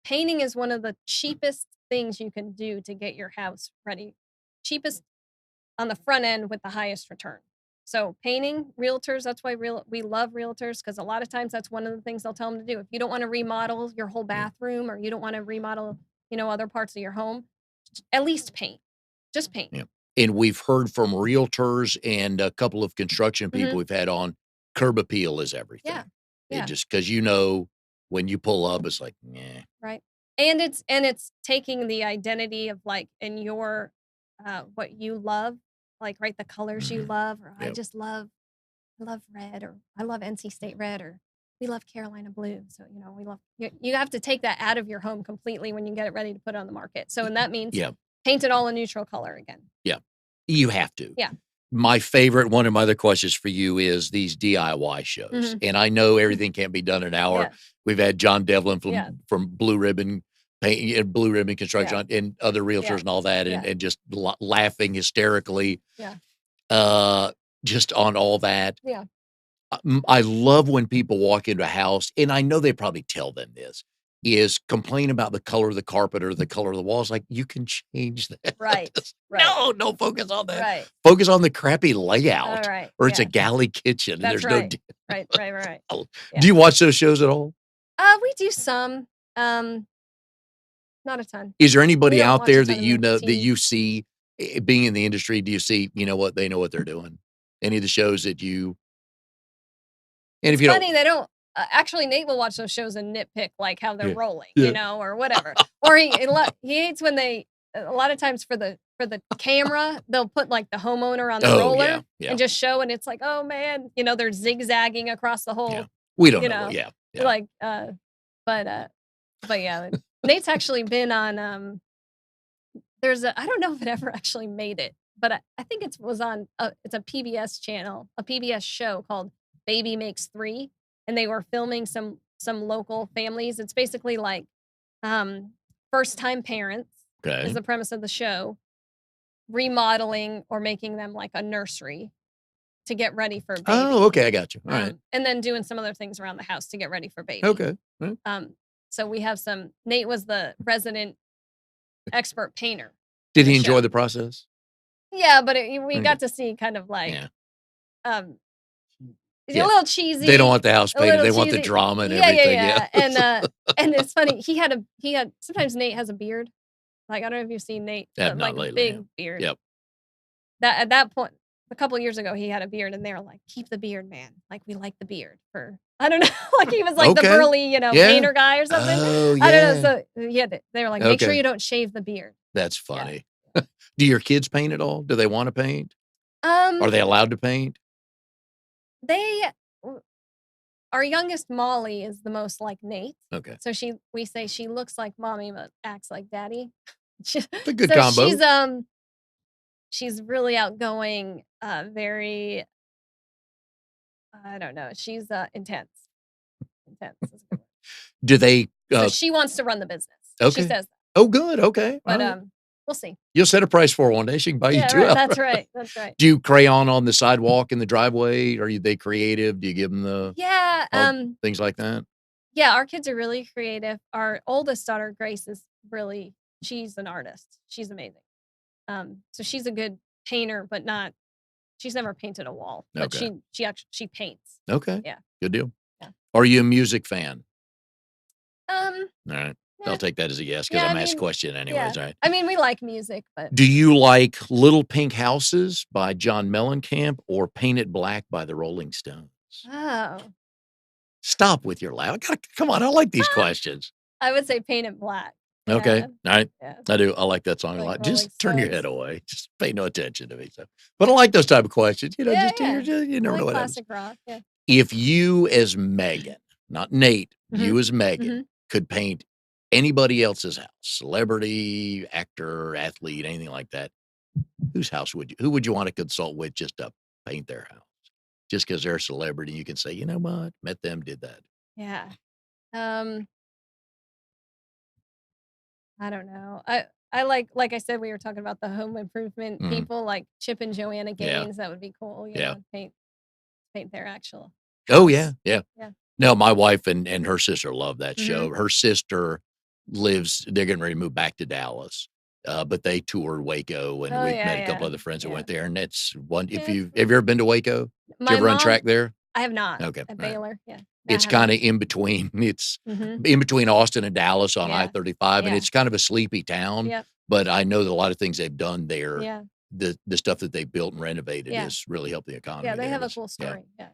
Painting is one of the cheapest things you can do to get your house ready. Cheapest on the front end with the highest return. So painting, realtors, that's why we love realtors because a lot of times that's one of the things they'll tell them to do. If you don't want to remodel your whole Yeah. bathroom or you don't want to remodel, you know, other parts of your home, at least paint. Just paint. Yeah. And we've heard from realtors and a couple of construction people Mhm. we've had on curb appeal is Yeah. everything. It Yeah. just because when you pull up, it's like, yeah. Right. And it's taking the identity of like in your what you love, like right the colors you Mhm. love, or Yep. I love red, or I love NC State red, or we love Carolina blue. So, you know, we love you have to take that out of your home completely when you get it ready to put it on the market. So, and that means Yeah. paint it all a neutral color again. Yeah. You have to. Yeah. One of my other questions for you is these DIY shows. Mhm. And I know everything can't be done in an hour. Yeah. We've had John Devlin Yeah. from Blue Ribbon Paint and Blue Ribbon Yeah. Construction and other realtors Yeah. and all that, Yeah. and just laughing hysterically, Yeah. uh, just on all that. Yeah. I love when people walk into a house, and I know they probably tell them this, is complain about the color of the carpet or the color of the walls. Like, you can change that. Right. Right. No, don't focus on that. Right. Focus on the crappy All layout, right. or it's a Yeah. galley kitchen and That's there's no. right. Right. Right. Right. Right. Yeah. Do you watch those shows at all? We do some. Um, Not a ton. Is there We anybody don't out watch a there that ton of you the know that TV. you see being in the industry? Do you see, you know what, they know what they're doing? Any of the shows that you, and if It's you don't, funny they don't Actually, Nate will watch those shows and nitpick, like, how they're Yeah. rolling, Yeah. or whatever. Or he hates when they a lot of times for the camera, they'll put, like, the homeowner on the Oh, yeah. roller Yeah. and just show, and it's like, "Oh, man," they're zigzagging across the Yeah. whole, We don't you know. know, Yeah. Yeah. like, but, uh but yeah, Nate's actually been on, I don't know if it ever actually made it, but I think it was on it's a PBS channel, a PBS show called Baby Makes 3, and they were filming some local families. It's basically like, um, first-time parents is Okay. the premise of the show, remodeling or making them like a nursery to get ready for Oh, baby, okay. I got you. All right. and then doing some other things around the house to get ready for baby. Okay. All right. So we have Nate was the resident expert painter in Did the he enjoy show. the process? Yeah, but we Okay. got to see kind of like, Yeah. um, it's a Yeah. little They don't cheesy, want the house a painted. little They want the cheesy. drama and Yeah, yeah, everything. Yeah. yeah, and it's funny, he had sometimes Nate has a beard. Like, I don't know if you've seen Nate, Have but, not like, a lately. Yeah. big beard. Yep. That at that point, a couple years ago, he had a beard, and they were like, "Keep the beard, man. Like, we like the beard for" I don't know, like, he was, like, the Okay. burly, Yeah. painter guy or something. Oh, I don't know, yeah. so they were like, "Make sure Okay. you don't shave the beard." That's Yeah. funny. Do your kids paint at all? Do they want to paint? Are Um, they allowed to paint? they w our youngest, Molly, is the most like Nate. Okay. So we say she looks like mommy, but acts like daddy. She It's a good so combo. she's really outgoing, very, I don't know, she's, intense. Intense is a good word. Do they, So she wants to run the business. She okay. says that, Oh, good. Okay. All but, right. we'll see. You'll set a price for her one day. She can buy you Yeah, 2 right, outright. that's right, that's right. Do you crayon on the sidewalk in the driveway? They creative? Do you give them Yeah, things like that? yeah, our kids are really creative. Our oldest daughter, Grace, is really she's an artist. She's amazing. So she's a good painter, but not she's never painted a wall, but Okay. she paints. Okay. Yeah. Good deal. Yeah. Are you a music fan? Um, All right. yeah, I'll take that as a yes because yeah, I I'm asked mean, question anyways, right? I mean, we like music, but Do you like Little Pink Houses by John Mellencamp or Paint It Black by the Rolling Stones? oh, Stop with your laugh. Come on. I like these questions. I would say Paint It Black. Okay. Yeah, All right. yeah, I do. I like that song a like lot. Rolling Just turn your Stones. head away. Just pay no attention to me. So, but I like those type of questions. Yeah, yeah. You I never know like what happens. classic rock. Yeah. If you as Megan, not Nate, Mhm, you as Megan mhm. could paint anybody else's house, celebrity, actor, athlete, anything like that, who would you want to consult with just to paint their house? Just because they're a celebrity, you can say, you know what, met them, did that. Yeah. Um, I don't know. I like I said, we were talking about the home improvement Mhm. people, like Chip and Joanna Yeah. Gaines. That would be cool. Yeah. Paint their actual Oh house. yeah. Yeah. Yeah. No, my wife and her sister love that show. Mhm. Her sister they're getting ready to move back to Dallas. But they toured Waco and Oh, we've yeah, met a couple yeah, other friends that yeah. went there. And it's one, Yeah, if it's you, cool. have you ever been to Waco? Did you My ever run mom track there? I have not. Okay. At All right. Baylor, yeah. No, I It's have kind not. of in between. It's Mhm. in between Austin and Dallas on Yeah. I-35, and Yeah. it's kind of a sleepy town. Yep. But I know that a lot of things they've done there, Yeah. the stuff that they've built and renovated Yeah. has really helped the economy Yeah, they there. have a It's cool yeah. story. Yeah.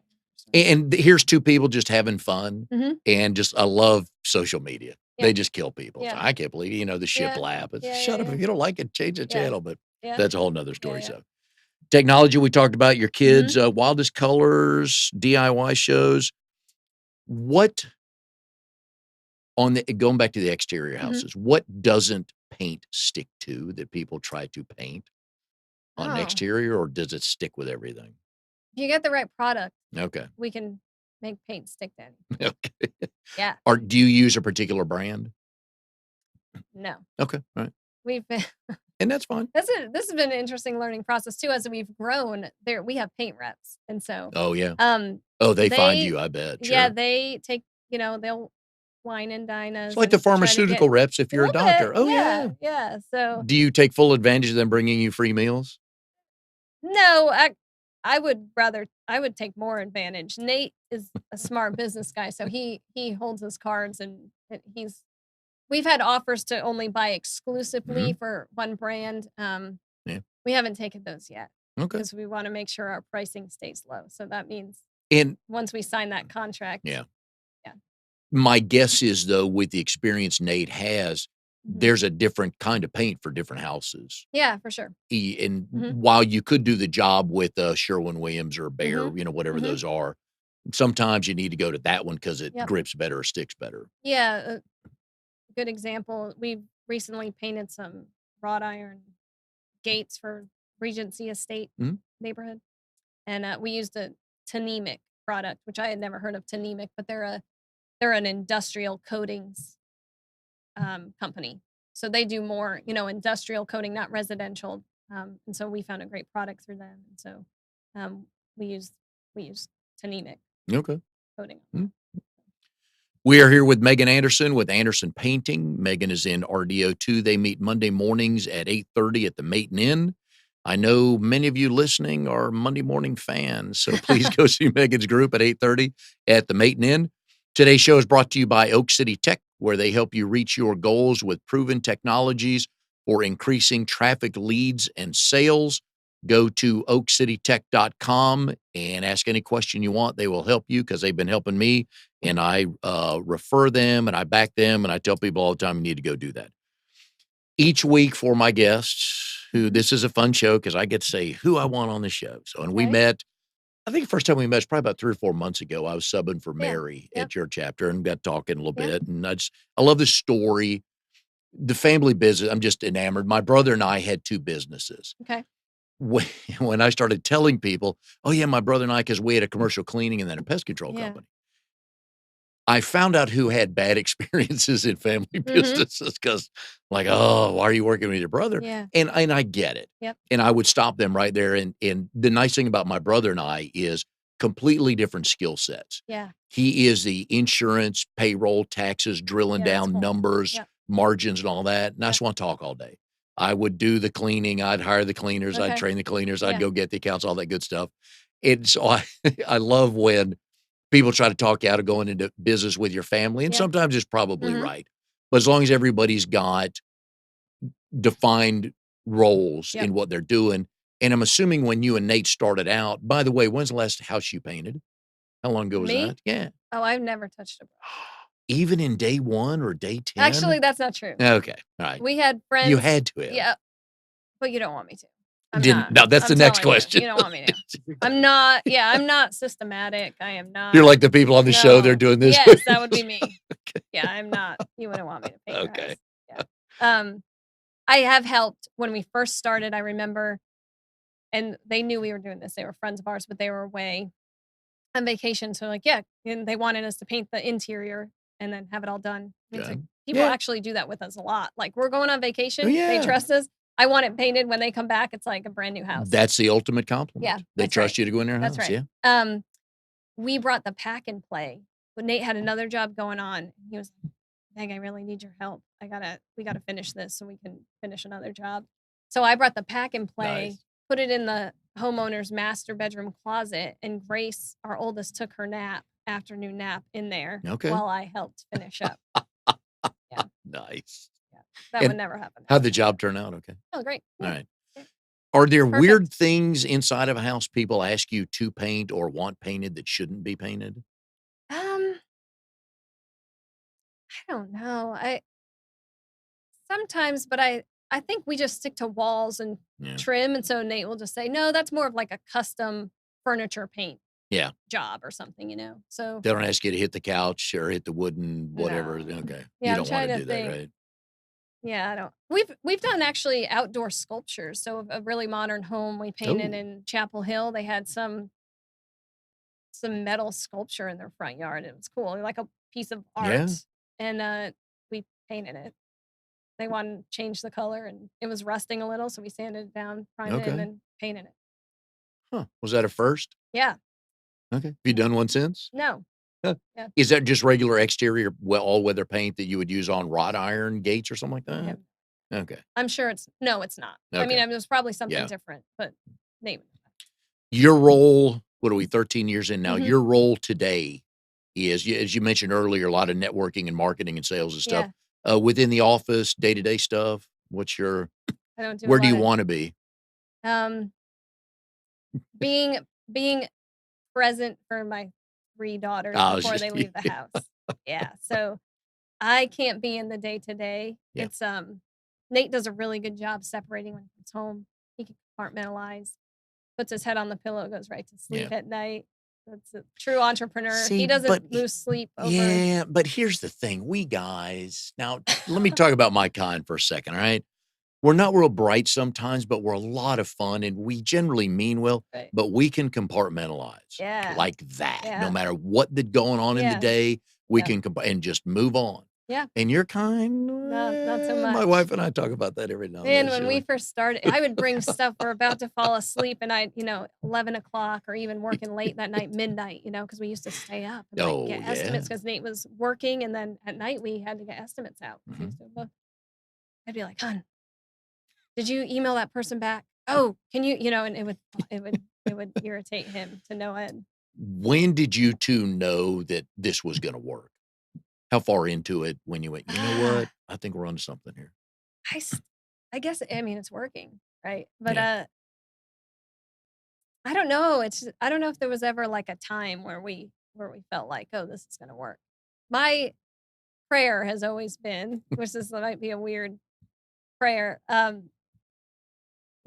And here's two people just having fun, Mhm. and just I love social media. Yeah. They just kill people. So Yeah. I can't believe the Yeah. shiplap. It's Yeah, shut yeah, up yeah. if you don't like it, change the Yeah. channel. But Yeah. that's a whole nother story. Yeah. So technology, we talked about your kids, Mhm. wildest colors, DIY shows. What going back to the exterior Mhm. houses, what doesn't paint stick to that people try to paint on an Oh. exterior, or does it stick with everything? If you get the right product, Okay. we can make paint stick to anything. Okay. Yeah. Or do you use a particular brand? No. Okay. All right. We've been And that's fine. this has been an interesting learning process too, as we've grown. We have paint reps, and so, Oh, yeah. um, Oh, they find they you, I bet. yeah, Sure. they take they'll wine and dine It's us like the and try to pharmaceutical get reps if a you're a little bit, doctor. Oh, yeah, yeah. yeah, so Do you take full advantage of them bringing you free meals? no, I would take more advantage. Nate is a smart business guy, so he holds his cards, and we've had offers to only buy exclusively Mhm. for one brand. Yeah. We haven't taken those yet Okay. because we wanna make sure our pricing stays low. So that means And once we sign that contract, yeah. My guess is, though, with the experience Nate has, Mhm. there's a different kind of paint for different houses. Yeah, for sure. And Mhm. while you could do the job with a Sherwin-Williams or a Behr, Mhm. whatever Mhm. those are, sometimes you need to go to that one because it Yep. grips better or sticks better. Yeah, a good example, we recently painted some wrought iron gates for Regency Estate Mhm. neighborhood, and, we used a Tanemic product, which I had never heard of Tanemic, but they're an industrial coatings, company. So they do more, industrial coating, not residential, and so we found a great product through them, and so, um, we used we used Tanemic Okay. coating on Mm. that. We are here with Megan Anderson with Anderson Painting. Megan is in RDO2. They meet Monday mornings at 8:30 at the Maiden Inn. I know many of you listening are Monday morning fans, so please go see Megan's group at 8:30 at the Maiden Inn. Today's show is brought to you by Oak City Tech, where they help you reach your goals with proven technologies for increasing traffic leads and sales. Go to oakcitytech.com and ask any question you want. They will help you because they've been helping me, and I refer them and I back them, and I tell people all the time you need to go do that. Each week for my guests, who Mhm. this is a fun show because I get to say who I want on the show. So, and we Okay. met, I think the first time we met was probably about 3 or 4 months ago. I was subbing for Yeah. Mary Yep. at your chapter and got talking a little Yep. bit. And I love the story, the family business. I'm just enamored. My brother and I had 2 businesses. Okay. When, when I started telling people, oh, yeah, my brother and I, because we had a commercial cleaning and then a pest control Yeah. company. I found out who had bad experiences in family Mhm. businesses because, like, "Oh, why are you working with your brother?" Yeah. And I get it, Yep. and I would stop them right there, and the nice thing about my brother and I is completely different skill sets. Yeah. He is the insurance, payroll, taxes, drilling Yeah, that's down cool. numbers, Yep. margins, and all that, and I Yep. just wanna talk all day. I would do the cleaning, I'd hire the cleaners, I'd Okay. train the cleaners, I'd Yeah. go get the accounts, all that good stuff, and so I I love when people try to talk you out of going into business with your family, and Yep. sometimes it's probably Mhm. right. But as long as everybody's got defined roles Yep. in what they're doing, and I'm assuming when you and Nate started out, by the way, when's the last house you painted? How long ago was Me? that? Yeah. Oh, I've never touched a brush. Even in day 1 or day Actually, 10? that's not true. Okay, alright. We had You friends. had to have. Yeah, but you don't want me to. I'm Didn't not. now that's I'm the next telling you, question. you don't want me to. I'm not. Yeah, I'm not systematic. I am You're not. like the people on the show, they're No. doing this. Yes, that would be me. Yeah, I'm not. You wouldn't want me to paint your house. Okay. Yeah. I have helped when we first started. I remember, and they knew we were doing this. They were friends of ours, but they were away on vacation. So like, yeah, and they wanted us to paint the interior and then have it all done. And it's Okay. like people Yeah. actually do that with us a lot. Like we're going on Oh, vacation, they yeah. trust us. I want it painted when they come back. It's like a brand new house. That's the ultimate Yeah, compliment. They that's right. trust you to go in their That's house, right. yeah. We brought the pack and play, but Nate had another job going on. He was like, "Dang, I really need your help. We gotta finish this so we can finish another job." So I brought the pack and play, Nice. put it in the homeowner's master bedroom closet, and Grace, our oldest, took her afternoon nap in there Okay. while I helped finish up. Yeah, Nice. yeah. That would And never happen how'd the now. job turn out? Okay. Oh, great. Yeah, Alright. yeah. Are there weird Perfect. things inside of a house people ask you to paint or want painted that shouldn't be painted? Um, I don't know. I sometimes, but I think we just stick to walls and Yeah. trim, and so Nate will just say, "No, that's more of like a custom furniture paint Yeah. job or something," you know? So, They don't ask you to hit the couch or hit the wooden whatever. no. Okay. You Yeah, I'm don't wanna trying to do that, think. right? Yeah, I don't we've done actually outdoor sculptures, so a really modern home we painted Oh, in Chapel Hill, they had some metal sculpture in their front yard, it was cool, like a piece of art, yeah? and, we painted it. They wanted to change the color, and it was rusting a little, so we sanded it down, primed it, and Okay. then painted it. Huh. Was that a first? Yeah. Okay. Have you Yeah. done one since? No. Huh. Yeah. Is that just regular exterior, well, all-weather paint that you would use on wrought iron gates or something like I that? have Okay. I'm sure it's no, it's not. Okay. It was probably something Yeah. different, but name Your role, what are we, 13 years in now? Mhm. Your role today is, as you mentioned earlier, a lot of networking and marketing and sales and stuff. Yeah. Within the office, day-to-day stuff, I don't do a where do lot you of wanna be? um, being present for my 3 daughters I was before just they leave the house. Yeah, so I can't be in the day to day. Yeah. It's Nate does a really good job separating when he gets home. He can compartmentalize, puts his head on the pillow, goes right to Yeah. sleep at night. That's a true entrepreneur. See, He but doesn't lose sleep over. yeah, but here's the thing. We guys, now let me talk about my kind for a second, all right? We're not real bright sometimes, but we're a lot of fun and we generally mean well, Right. but we can compartmentalize Yeah. like that. No Yeah. matter what the going on in the Yeah. day, we Yeah. can and just move on. Yeah. And you're kind, Not so my much. wife and I talk about that every now and Man, then. when She's we like, first started, I would bring stuff, we're about to fall asleep, and 11 o'clock or even working late that night, midnight, because we used to stay up and like oh, get yeah. estimates because Nate was working, and then at night we had to get estimates out. 'Cause he Mhm. used to book. I'd be like, "Hon, did you email that person back? Oh, can you?" And it would irritate him to no end. When did you two know that this was going to work? How far into it when you went, you know what? Ah, I think we're onto something here. I, s- I guess I mean it's working, right? But Yeah. I don't know. I don't know if there was ever like a time where we felt like, oh, this is gonna work. My prayer has always been, which this might be a weird prayer.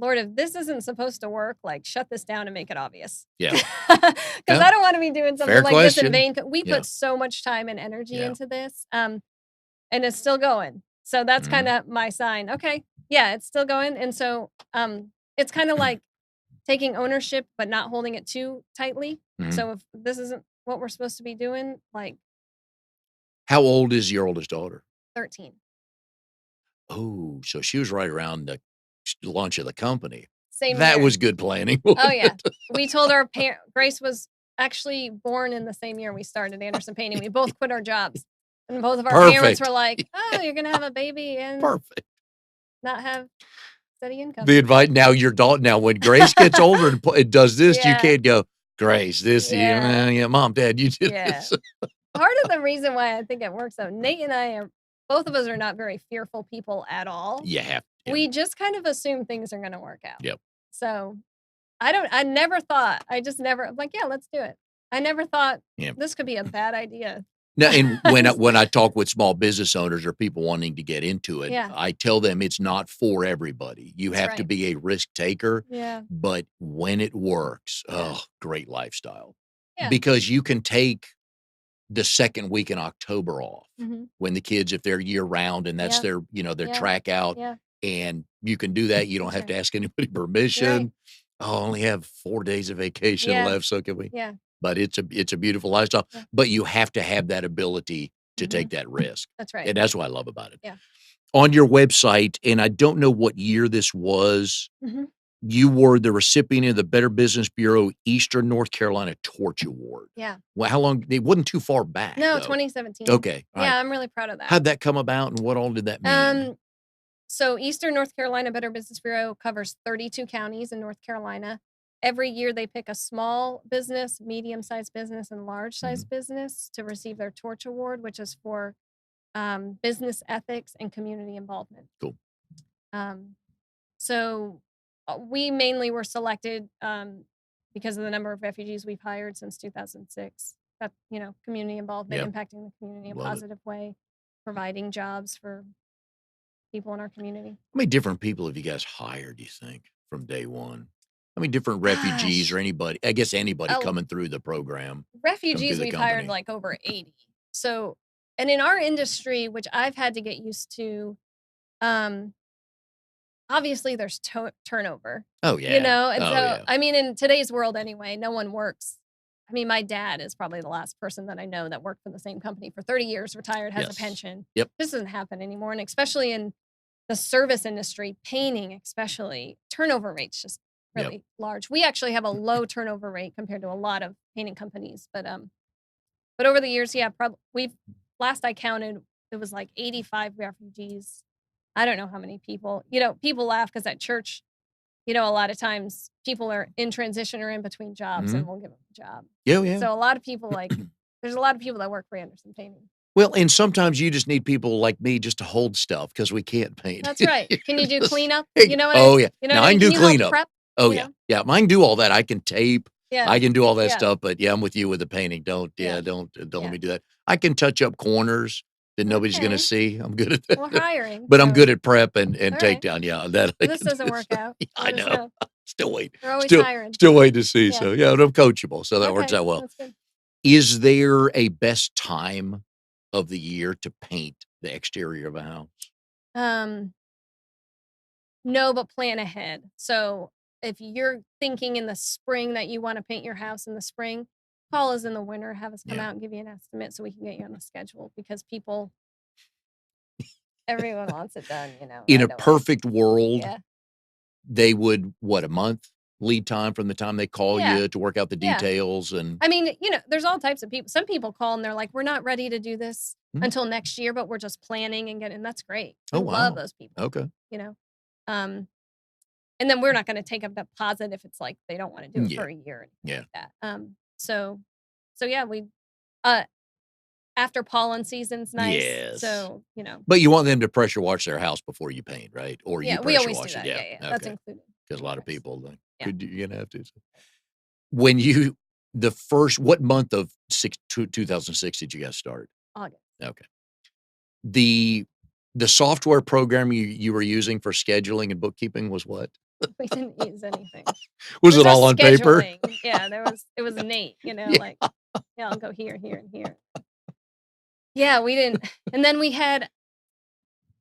Lord, if this isn't supposed to work, like shut this down and make it obvious. Yeah. Because Yeah. I don't want to be doing something Fair like this in question. vain. We Yeah. put so much time and energy Yeah. into this, and it's still going. So that's kind Mhm. of my sign. Okay, yeah, it's still going, and so it's kind of like taking ownership, but not holding it too tightly. Mhm. So if this isn't what we're supposed to be doing, like How old is your oldest daughter? 13. Oh, so she was right around the launch of the company. Same That here. was good planning, Oh, wasn't yeah. it? We told our parent Grace was actually born in the same year we started Anderson Painting. We both quit our jobs, and both of our parents were Perfect. like, "Oh, you're gonna have a baby and Perfect. not have steady income." The invite now your daughter now when Grace gets older and and does this, you Yeah, can't go, "Grace, this yeah, yeah, mom, dad, you did yeah. this." Part of the reason why I think it works though, Nate and I are both of us are not very fearful people at all. You have yeah. We just kind of assume things are gonna work out. Yep. So I never thought, I just never, I'm like, yeah, let's do it. I never thought Yeah. this could be a bad idea. Now, and when I talk with small business owners or people wanting to get into it, Yeah, I tell them it's not for everybody. You that's have to right. be a risk taker, Yeah, but when it works, yeah, oh, great lifestyle. yeah. Because you can take the second week in October off Mhm. when the kids, if they're year round and that's Yeah, their, their yeah, track out, yeah, and you can do that. You don't that's have right. to ask anybody You're right. permission. Oh, I only have 4 days of vacation Yeah, left, so can we? yeah, But it's a beautiful lifestyle, yeah. but you have to have that ability to take Mhm. that risk, That's right. and that's what I love about it. Yeah. On your website, and I don't know what year this was, Mhm. you were the recipient of the Better Business Bureau Eastern North Carolina Torch Award. Yeah. Well, how long it wasn't too far back, No, though. 2017. Okay, alright. Yeah, I'm really proud of that. How'd that come about, and what all did that mean? Um, so Eastern North Carolina Better Business Bureau covers 32 counties in North Carolina. Every year they pick a small business, medium-sized business, and Mhm, large-sized business to receive their Torch Award, which is for business ethics and community involvement. cool. Um, so we mainly were selected because of the number of refugees we've hired since 2006. That, community involvement, Yeah, impacting the community in a love it. positive way, providing jobs for people in our community. How many different people have you guys hired, do you think, from day one? How many different refugees Gosh, or anybody I guess anybody uh, coming through the program, come through refugees the we've hired company? like over 80. So, and in our industry, which I've had to get used to, um, obviously there's turnover, Oh, yeah. and Oh, so yeah. I mean, in today's world anyway, no one works. I mean, my dad is probably the last person that I know that worked for the same company for 30 years, retired, has a Yes. pension. Yep, This doesn't happen anymore, and especially in the service industry, painting especially, turnover rates just yep. really large. We actually have a low turnover rate compared to a lot of painting companies, but over the years, yeah, we've last I counted, it was like 85 refugees. I don't know how many people. People laugh because at church, a lot of times people are in transition or in between jobs, and Mhm. we'll give them a job. Yeah, yeah. So a lot of people there's a lot of people that work for Anderson Painting. Well, and sometimes you just need people like me just to hold stuff because we can't paint. That's right. Can you do Just cleanup? hey oh, yeah. You know what Now I I mean? can Can do you help cleanup. prep? Oh, You yeah. know? Yeah, I can do all that. I can tape. Yeah. I can do all that Yeah. stuff, but yeah, I'm with you with the painting. Don't Yeah. don't let Yeah. me do that. I can touch up corners that nobody's gonna Okay. see. I'm good at We're that. hiring, But I'm so good at prep and all right. takedown. Yeah, that I If this can doesn't do. work So, out, yeah, I let us know. know. Still wait. We're always Still hiring. still waiting to see. Yeah. So yeah, but I'm coachable, so that works Okay. out well. That's good. Is there a best time of the year to paint the exterior of a house? Um, no, but plan ahead. So if you're thinking in the spring that you want to paint your house in the spring, call us in the winter, have us come Yeah. out and give you an estimate so we can get you on the schedule because everyone wants it done, In a right away. perfect world, Yeah. they would what, a month lead time from the time they call Yeah. you to work out the Yeah. details and I mean, there's all types of people. Some people call and they're like, we're not ready to do this Hmm. until next year, but we're just planning and getting, that's great. Oh We love wow. those people, Okay. you know? Um, and then we're not going to take a deposit if it's like they don't want to do it Yeah. for a year or anything Yeah. like that. So yeah, uh, after pollen season's nice. Yes. So, But you want them to pressure wash their house before you paint, right? Or you yeah, we pressure always do wash it. that. Yeah. Yeah. Yeah. That's Okay. included. Because a in the lot of price. people like, Yeah. you're gonna have to. So. When you the first what month of 2006 did you guys start? August. Okay. The the software program you were using for scheduling and bookkeeping was what? We didn't use anything. Was There's it no all on paper? scheduling. Yeah. It was Nate, Yeah. like, yeah, I'll go here, here, and here. Yeah, we didn't. And then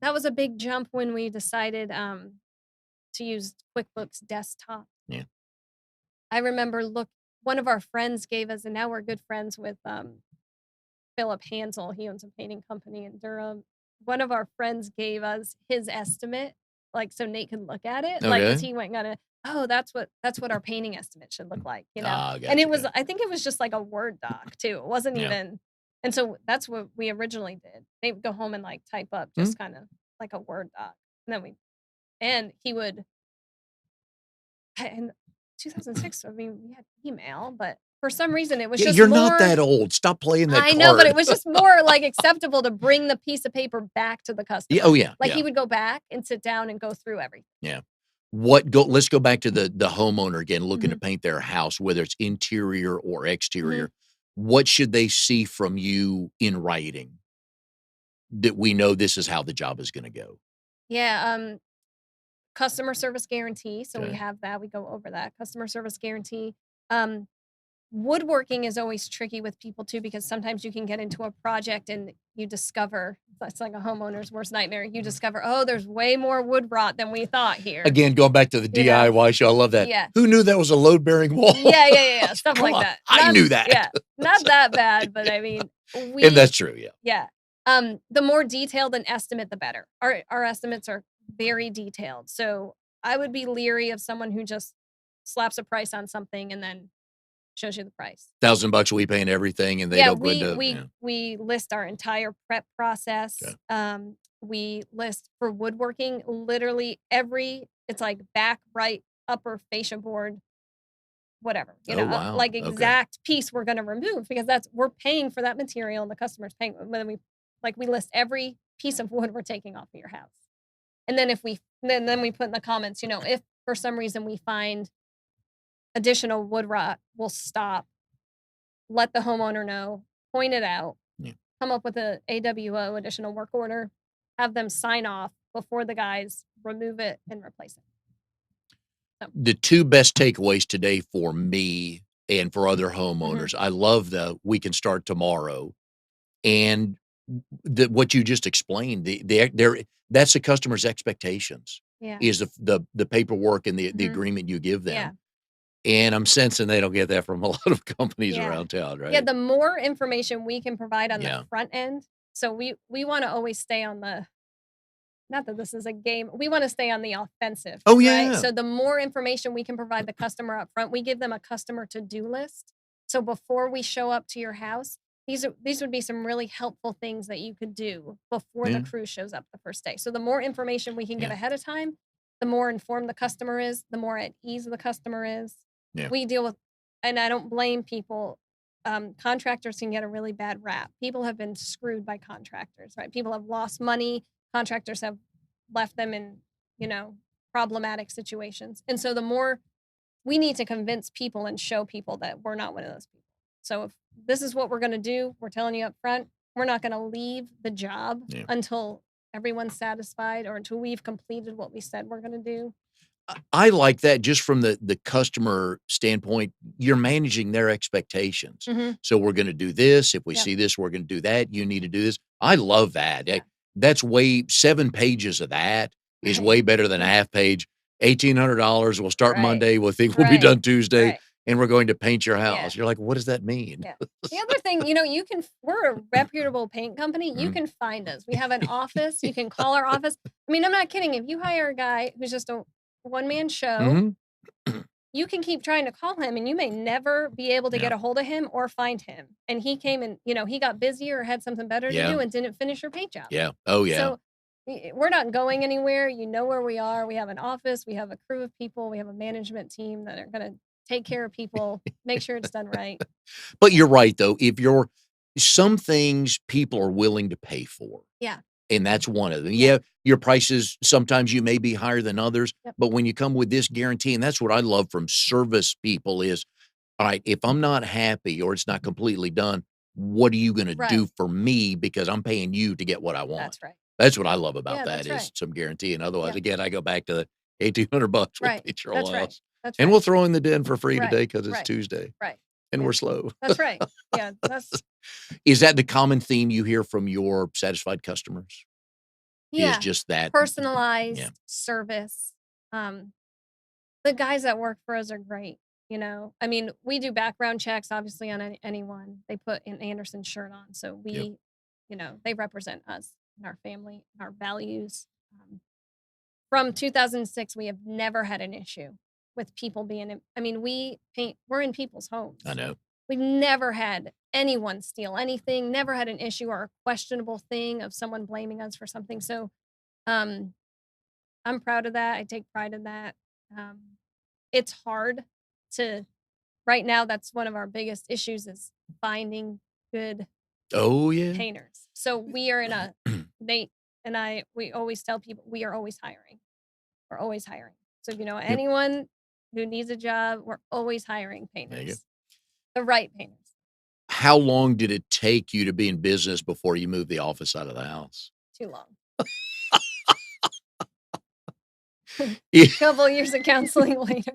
that was a big jump when we decided to use QuickBooks Desktop. Yeah. I remember one of our friends gave us, and now we're good friends with Philip Hansel. He owns a painting company in Durham. One of our friends gave us his estimate, like so Nate could look at it, like because Okay. he went and got a, oh, that's what our painting estimate should look like. Ah, And gotcha, gotcha. I think it was just like a Word doc too. It wasn't Yeah. even, and so that's what we originally did. They would go home and like type up Mhm. just kind of like a Word doc, and and he would, in 2006. I mean, we had email, but for some reason it was Yeah, just you're not more. that old. Stop playing that I know, but card. it was just more, like, acceptable to bring the piece of paper back to the Yeah, customer. oh, yeah, Like, yeah, he would go back and sit down and go through everything. yeah. Let's go back to the homeowner again looking to Mhm, paint their house, whether it's interior or mhm. exterior. What should they see from you in writing that we know this is how the job is gonna go? Yeah, customer service guarantee, so we Okay. have that, we go over that, customer service guarantee. Um, woodworking is always tricky with people too because sometimes you can get into a project and you discover that's like a homeowner's worst nightmare. You discover, "Oh, there's way more wood rot than we thought here." Again, going back to the You know? DIY show, I love that. Yeah. Who knew that was a load-bearing wall? Yeah, stuff Come like on, that. I knew that. Not So that bad, but I yeah, mean, and we that's true, yeah. yeah. The more detailed an estimate, the better. Our estimates are very detailed, so I would be leery of someone who just slaps a price on something and then shows you the price. $1,000 we paying everything, and they Yeah, don't go we into we yeah, we list our entire prep process. okay. We list for woodworking literally it's like back, right, upper fascia board, whatever, Oh, wow, like okay. exact piece we're gonna remove because we're paying for that material and the customer's paying when we list every piece of wood we're taking off of your house. And then if we then we put in the comments, if for some reason we find additional wood rot, we'll stop, let the homeowner know, point it out, Yeah. come up with a AWO, additional work order, have them sign off before the guys remove it and replace it. So, The 2 best takeaways today for me and for other mhm, homeowners, I love the "we can start tomorrow," and what you just explained, that's the customer's expectations, yeah, is the paperwork and the mhm, agreement you give yeah, them, and I'm sensing they don't get that from a lot of companies yeah. around town, Yeah, right? the more information we can provide on the Yeah. front end, so we wanna always stay on the, not that this is a game, we wanna stay on the offensive, Oh, right? yeah. So the more information we can provide the customer up front, we give them a customer to-do list. So before we show up to your house, these would be some really helpful things that you could do before the Yeah. crew shows up the first day. So the more information we can give Yeah. ahead of time, the more informed the customer is, the more at ease the customer is. Yeah. We deal with, and I don't blame people, contractors can get a really bad rap. People have been screwed by contractors, right? People have lost money, contractors have left them in, you know, problematic situations. And so the we need to convince people and show people that we're not one of those people. So if this is what we're going to do, we're telling you up front, we're not going to leave the job until everyone's satisfied or until we've completed what we said we're going to do. I like that just from the customer standpoint. You're managing their expectations. So we're going to do this. If we see this, we're going to do that. You need to do this. I love that. Yeah. That's 7 pages of that is way better than a half page. $1,800. We'll start Monday. We'll think we'll be done Tuesday, and we're going to paint your house. You're like, what does that mean? Yeah. The other thing, we're a reputable paint company. You can find us. We have an office. You can call our office. I mean, I'm not kidding. If you hire a guy who's just a one-man show, you can keep trying to call him and you may never be able to get a hold of him or find him. And he came and, he got busy or had something better to do and didn't finish your paint job. Yeah. Oh, yeah. So we're not going anywhere. You know where we are. We have an office. We have a crew of people. We have a management team that are going to take care of people, make sure it's done right. But you're right, though. Some things people are willing to pay for. Yeah. And that's one of them. Yeah, your prices, sometimes you may be higher than others, but when you come with this guarantee, and that's what I love from service people is, all right, if I'm not happy or it's not completely done, what are you going to do for me? Because I'm paying you to get what I want. That's right. That's what I love about that is some guarantee. And otherwise, again, I go back to the $1,800 with each roll house. That's and we'll throw in the den for free today because it's Tuesday. Right. And we're slow. That's right. Yeah. Is that the common theme you hear from your satisfied customers? Yeah. Is just that personalized service. The guys that work for us are great. I mean, we do background checks, obviously, on anyone. They put an Anderson shirt on. So we, they represent us and our family, and our values. From 2006, we have never had an issue with people we're in people's homes. I know. We've never had anyone steal anything, never had an issue or a questionable thing of someone blaming us for something. So I'm proud of that. I take pride in that. It's hard right now, that's one of our biggest issues is finding good painters. So we are Nate and we always tell people we are always hiring. We're always hiring. So if you know anyone who needs a job, we're always hiring painters. The right painters. How long did it take you to be in business before you moved the office out of the house? Too long. A couple of years of counseling later.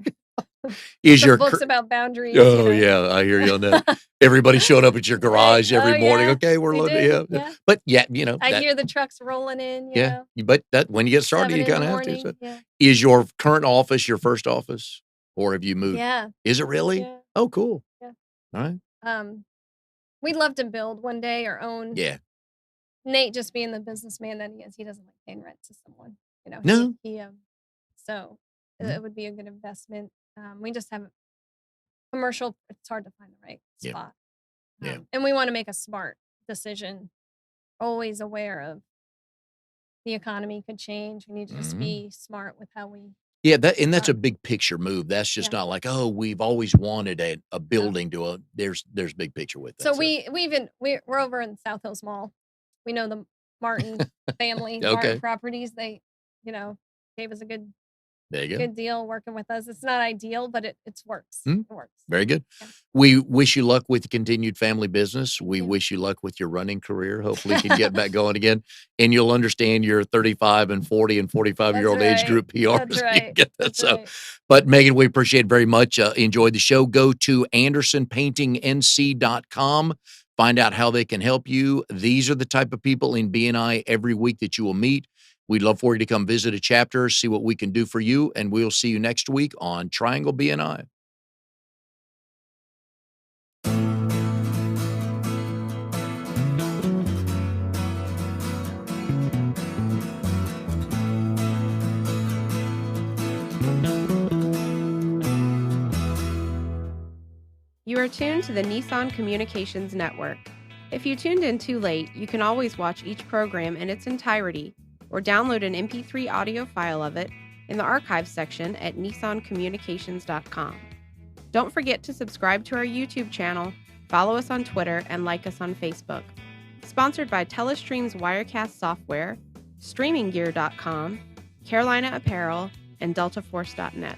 Books about boundaries. Oh, yeah. I hear you on that. Everybody showed up at your garage every morning. Yeah. Okay, we're loaded. Yeah. But I hear the trucks rolling in. But that when you get started, you kind of have to. So. Is your current office your first office, or have you moved? Yeah. Is it really? Yeah. Oh, cool. Yeah. All right. We'd love to build one day our own. Yeah. Nate, just being the businessman that he is, he doesn't like paying rent to someone. No. So it would be a good investment. We just have commercial. It's hard to find the right spot. And we want to make a smart decision. Always aware of the economy could change. We need to just be smart with how we. Yeah, that's a big picture move. That's just not like, oh, we've always wanted a building there's big picture with that. So we're over in South Hills Mall. We know the Martin family, Martin Properties. They, gave us a good deal working with us. It's not ideal, but it works. It works. Very good. Yeah. We wish you luck with the continued family business. We wish you luck with your running career. Hopefully you can get back going again. And you'll understand your 35 and 40 and 45-year-old age group PRs. That's right. Get that. But Megan, we appreciate it very much. Enjoyed the show. Go to AndersonPaintingNC.com. Find out how they can help you. These are the type of people in BNI every week that you will meet. We'd love for you to come visit a chapter, see what we can do for you, and we'll see you next week on Triangle BNI. You are tuned to the Nissan Communications Network. If you tuned in too late, you can always watch each program in its entirety or download an MP3 audio file of it in the archives section at nissancommunications.com. Don't forget to subscribe to our YouTube channel, follow us on Twitter, and like us on Facebook. Sponsored by Telestream's Wirecast software, StreamingGear.com, Carolina Apparel, and DeltaForce.net.